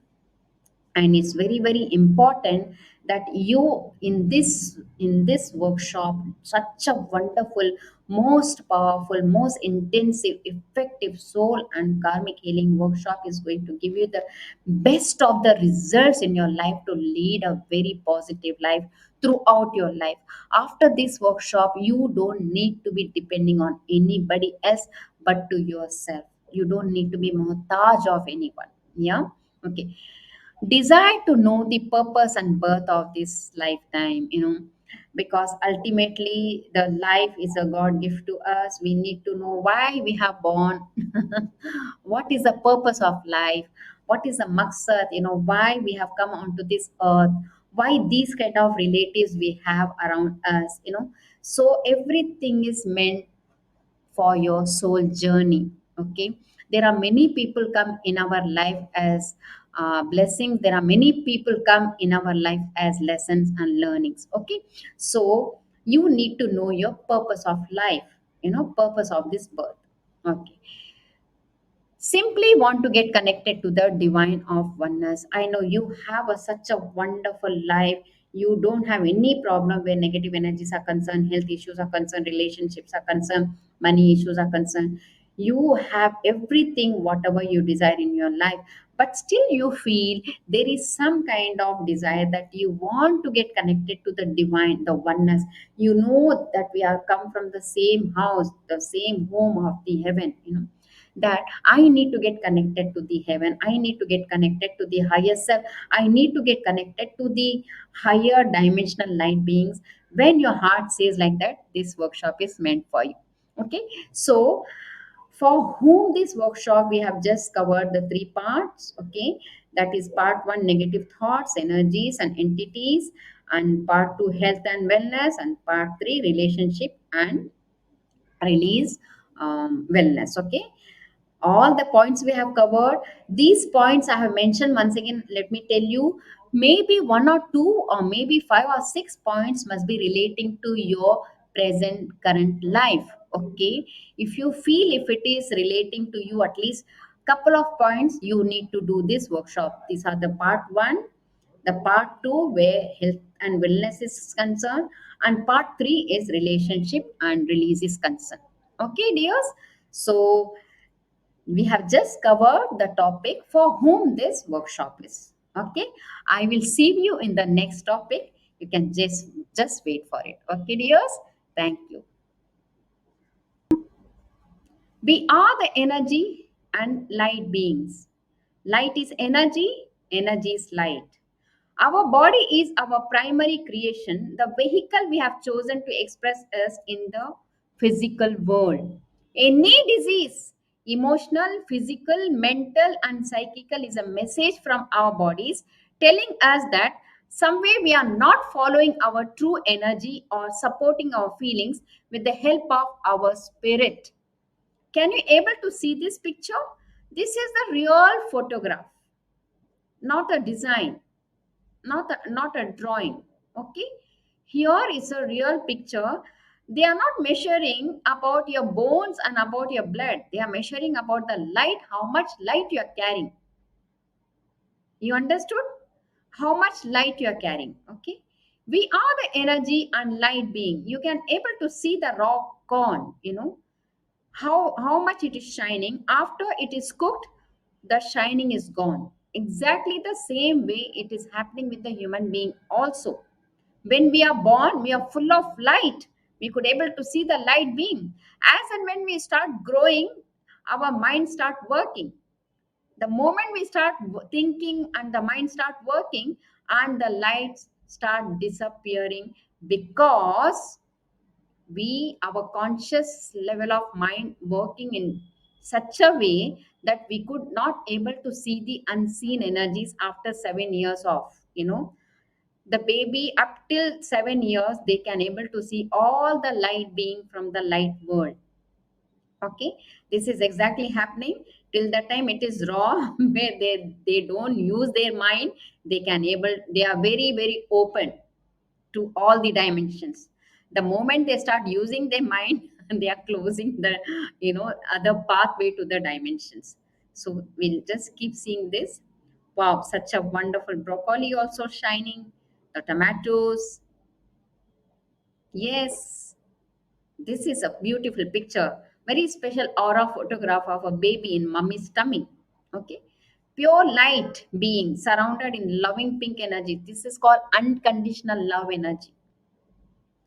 and it's very very important that you in this workshop, such a wonderful, most powerful, most intensive, effective soul and karmic healing workshop is going to give you the best of the results in your life to lead a very positive life throughout your life. After this workshop, you don't need to be depending on anybody else but to yourself. You don't need to be muhtaj of anyone. Yeah. Okay. Desire to know the purpose and birth of this lifetime, because ultimately the life is a god gift to us. We need to know why we have born. What is the purpose of life, what is the maqsad, why we have come onto this earth, why these kind of relatives we have around us, so everything is meant for your soul journey. Okay, there are many people come in our life as blessings, there are many people come in our life as lessons and learnings. Okay, so you need to know your purpose of life, purpose of this birth. Okay, simply want to get connected to the divine of oneness. I know you have such a wonderful life. You don't have any problem where negative energies are concerned, health issues are concerned, relationships are concerned, money issues are concerned. You have everything whatever you desire in your life, but still you feel there is some kind of desire that you want to get connected to the divine, the oneness. You know that we are come from the same house, the same home of the heaven, that I need to get connected to the heaven. I need to get connected to the higher self. I need to get connected to the higher dimensional light beings. When your heart says like that, this workshop is meant for you. Okay, so for whom this workshop, we have just covered the three parts. Okay, that is part one, negative thoughts, energies, and entities, and part two, health and wellness, and part three, relationship and release, wellness. Okay, all the points we have covered, these points I have mentioned once again. Let me tell you, maybe one or two or maybe five or six points must be relating to your present current life. Okay, if you feel if it is relating to you, at least couple of points, you need to do this workshop. These are the part one, the part two where health and wellness is concerned, and part three is relationship and release is concerned. Okay, dears, so we have just covered the topic for whom this workshop is. Okay, I will see you in the next topic. You can just wait for it. Okay, dears, thank you. We are the energy and light beings. Light is energy, energy is light. Our body is our primary creation, the vehicle we have chosen to express us in the physical world. Any disease, emotional, physical, mental, and psychical, is a message from our bodies telling us that somewhere we are not following our true energy or supporting our feelings with the help of our spirit. Can you able to see this picture? This is the real photograph, not a design, not a drawing. Okay, here is a real picture. They are not measuring about your bones and about your blood, they are measuring about the light, how much light you are carrying. You understood? How much light you are carrying. Okay, we are the energy and light being. You can able to see the raw corn, how much it is shining. After it is cooked, the shining is gone. Exactly the same way it is happening with the human being also. When we are born, we are full of light. We could able to see the light being. As and when we start growing, our mind start working. The moment we start thinking and the mind start working, and the lights start disappearing, because we, our conscious level of mind working in such a way that we could not able to see the unseen energies after 7 years of, the baby up till 7 years, they can able to see all the light being from the light world. Okay, this is exactly happening till the time it is raw where they don't use their mind. They can able, they are very very open to all the dimensions. The moment they start using their mind, they are closing the, other pathway to the dimensions. So we'll just keep seeing this Wow, such a wonderful broccoli also shining. The tomatoes. Yes, this is a beautiful picture. Very special aura photograph of a baby in mummy's tummy. Okay. Pure light being surrounded in loving pink energy. This is called unconditional love energy.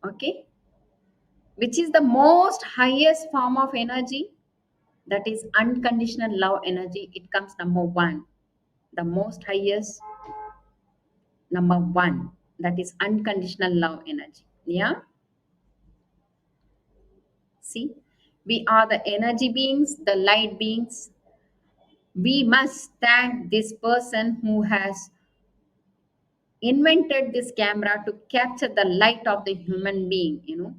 Okay. Which is the most highest form of energy, that is unconditional love energy. It comes number one, the most highest, number one, that is unconditional love energy. Yeah. See, we are the energy beings, the light beings. We must thank this person who has invented this camera to capture the light of the human being.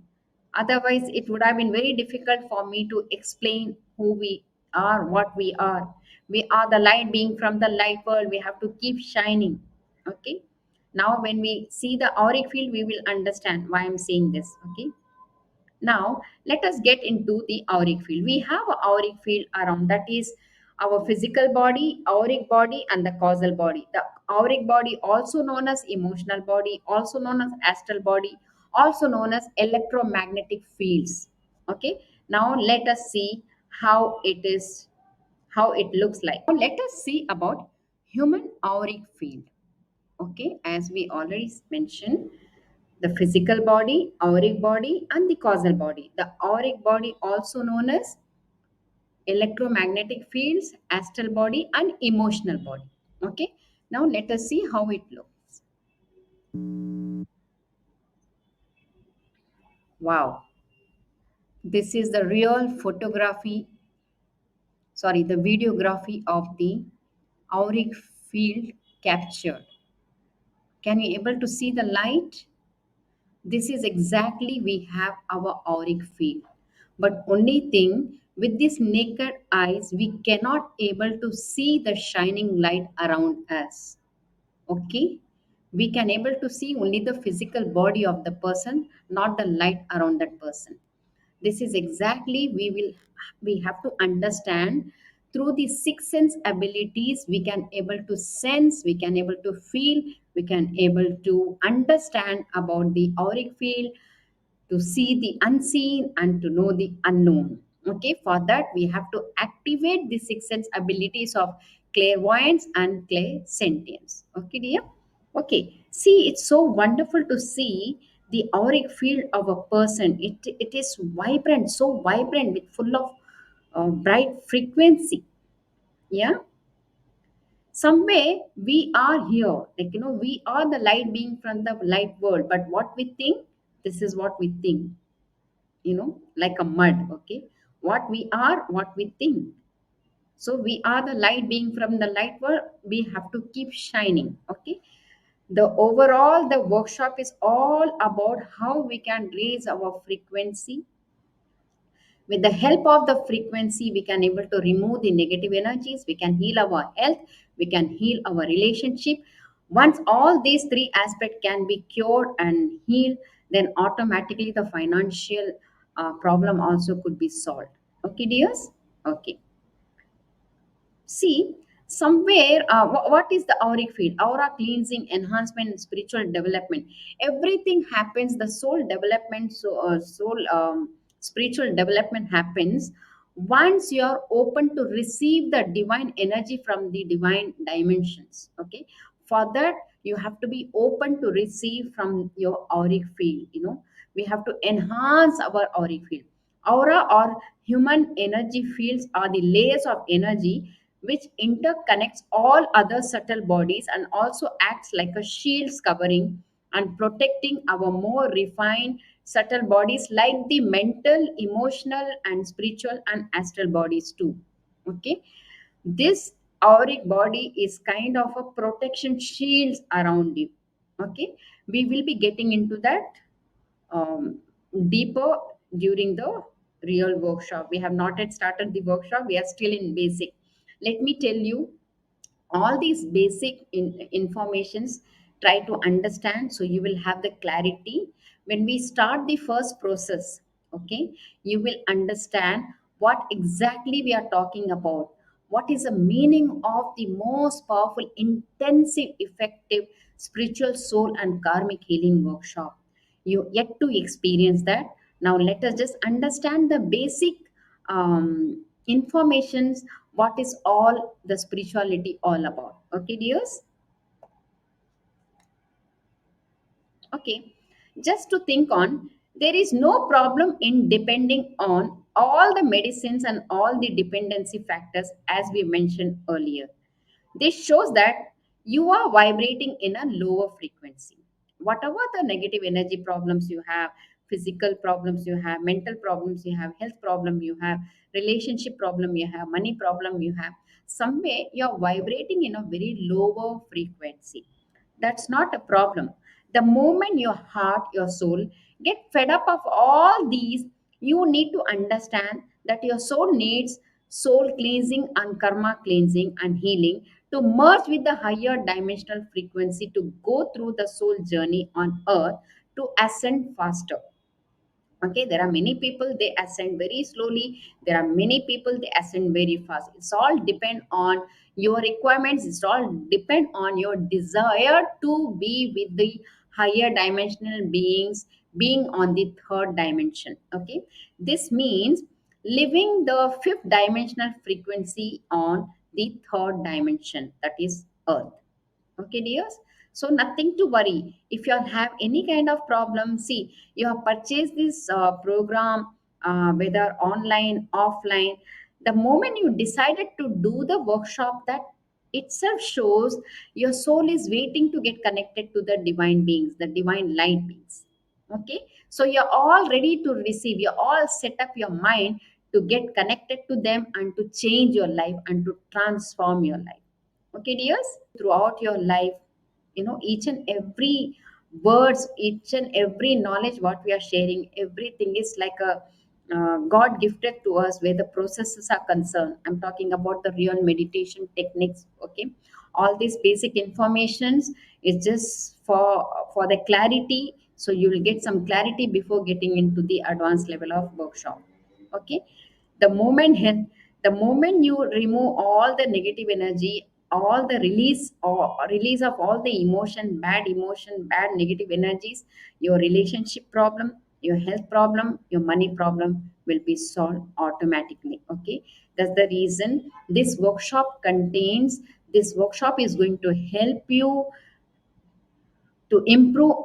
Otherwise it would have been very difficult for me to explain who we are, what we are. We are the light being from the light world. We have to keep shining. Okay. Now when we see the auric field, we will understand why I'm saying this. Okay. Now, let us get into the auric field. We have a auric field around, that is our physical body, auric body, and the causal body. The auric body, also known as emotional body, also known as astral body, also known as electromagnetic fields. Okay. Now, let us see how it is, how it looks like. Now, let us see about human auric field. Okay, as we already mentioned, the physical body, auric body, and the causal body. The auric body, also known as electromagnetic fields, astral body, and emotional body. Okay, now let us see how it looks. Wow, this is the real photography, sorry, the videography of the auric field captured. Can you able to see the light? This is exactly we have our auric field. But only thing, with these naked eyes, we cannot able to see the shining light around us. Okay? We can able to see only the physical body of the person, not the light around that person. This is exactly we have to understand through the six sense abilities. We can able to sense, we can able to feel, we can able to understand about the auric field, to see the unseen and to know the unknown. Okay, for that we have to activate the six sense abilities of clairvoyance and clairsentience. Okay, dear. Okay, see, it's so wonderful to see the auric field of a person. It is vibrant, so vibrant, with full of bright frequency. Yeah, some way we are here, we are the light being from the light world. But what we think, this is what we think. Like a mud. Okay, what we are, what we think. So we are the light being from the light world. We have to keep shining. Okay, the overall the workshop is all about how we can raise our frequency. With the help of the frequency, we can able to remove the negative energies. We can heal our health. We can heal our relationship. Once all these three aspects can be cured and healed, then automatically the financial problem also could be solved. Okay, dears. Okay. See, somewhere, what is the auric field? Aura cleansing, enhancement, and spiritual development. Everything happens. The soul development, soul spiritual development happens once you are open to receive the divine energy from the divine dimensions. Okay, for that you have to be open to receive from your auric field. We have to enhance our auric field. Aura or human energy fields are the layers of energy which interconnects all other subtle bodies and also acts like a shield covering and protecting our more refined subtle bodies like the mental, emotional, and spiritual and astral bodies too. Okay, this auric body is kind of a protection shields around you. Okay, we will be getting into that um, deeper during the real workshop. We have not yet started the workshop, we are still in basic. Let me tell you all these basic informations, try to understand so you will have the clarity. When we start the first process, okay, you will understand what exactly we are talking about, what is the meaning of the most powerful, intensive, effective spiritual soul and karmic healing workshop. You yet to experience that. Now let us just understand the basic informations. What is all the spirituality all about? Okay, dears. Okay, just to think on, there is no problem in depending on all the medicines and all the dependency factors as we mentioned earlier. This shows that you are vibrating in a lower frequency. Whatever the negative energy problems you have, physical problems you have, mental problems you have, health problem you have, relationship problem you have, money problem you have, somewhere you are vibrating in a very lower frequency. That's not a problem. The moment your heart, your soul get fed up of all these, you need to understand that your soul needs soul cleansing and karma cleansing and healing to merge with the higher dimensional frequency to go through the soul journey on earth to ascend faster. Okay, there are many people they ascend very slowly, there are many people they ascend very fast. It's all depend on your requirements, it's all depend on your desire to be with the higher dimensional beings, being on the third dimension. Okay, this means living the fifth dimensional frequency on the third dimension, that is earth. Okay, dears. So nothing to worry. If you have any kind of problem, see, you have purchased this program, whether online, offline. The moment you decided to do the workshop, that itself shows your soul is waiting to get connected to the divine beings, the divine light beings. Okay, so you're all ready to receive. You're all set up your mind to get connected to them and to change your life and to transform your life. Okay, dears, throughout your life, each and every words, each and every knowledge what we are sharing, everything is like a god gifted to us where the processes are concerned. I'm talking about the real meditation techniques. Okay, all these basic informations is just for the clarity, so you will get some clarity before getting into the advanced level of workshop. Okay, the moment the moment you remove all the negative energy, all the release or release of all the emotion, bad negative energies, your relationship problem, your health problem, your money problem will be solved automatically. Okay, that's the reason this workshop is going to help you to improve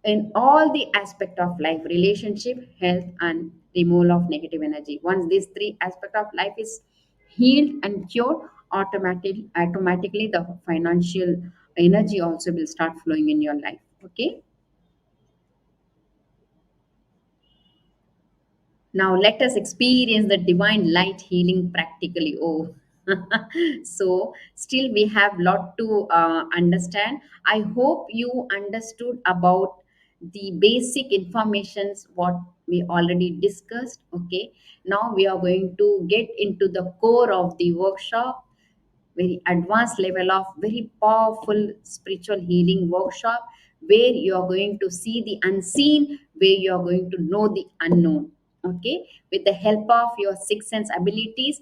in all the aspect of life, relationship, health, and removal of negative energy. Once these three aspect of life is healed and cured, automatically the financial energy also will start flowing in your life. Okay, now let us experience the divine light healing practically. Oh, so still we have lot to understand. I hope you understood about the basic informations what we already discussed. Okay, now we are going to get into the core of the workshop, very advanced level of very powerful spiritual healing workshop where you are going to see the unseen, where you are going to know the unknown. Okay, with the help of your six sense abilities.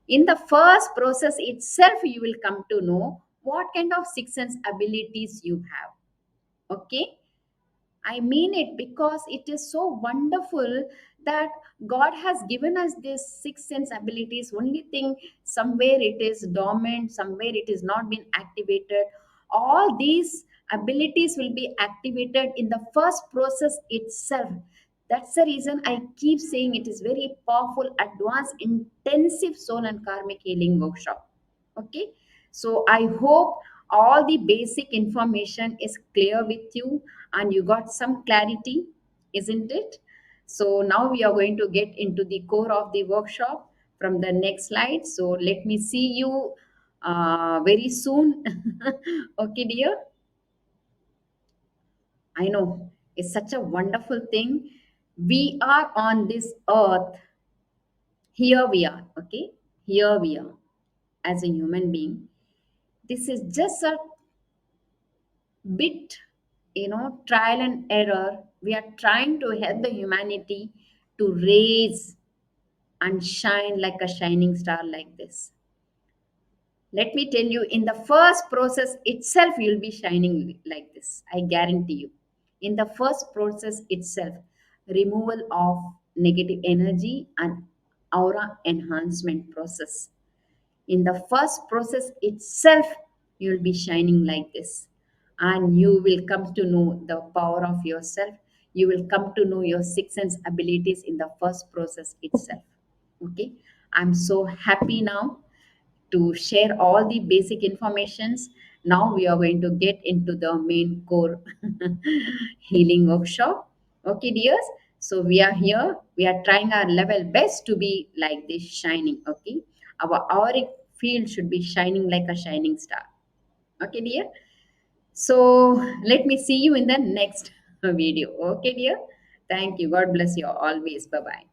In the first process itself, you will come to know what kind of six sense abilities you have. Okay, I mean it because it is so wonderful that God has given us this six sense abilities. Only thing, somewhere it is dormant, somewhere it is not been activated. All these abilities will be activated in the first process itself. That's the reason I keep saying it is very powerful, advanced, intensive soul and karmic healing workshop. Okay, so I hope all the basic information is clear with you and you got some clarity, isn't it? So now we are going to get into the core of the workshop from the next slide. So let me see you very soon. Okay, dear. I know it's such a wonderful thing. We are on this earth. Here we are. Okay, here we are as a human being. This is just a bit, trial and error. We are trying to help the humanity to raise and shine like a shining star like this. Let me tell you, in the first process itself, you'll be shining like this, I guarantee you. In the first process itself, removal of negative energy and aura enhancement process, in the first process itself, you'll be shining like this, and you will come to know the power of yourself. You will come to know your six sense abilities in the first process itself. Okay, I'm so happy now to share all the basic informations. Now we are going to get into the main core healing workshop. Okay, dears. So we are here. We are trying our level best to be like this shining. Okay, our auric field should be shining like a shining star. Okay, dear. So let me see you in the next video. Okay, dear. Thank you. God bless you always. Bye bye.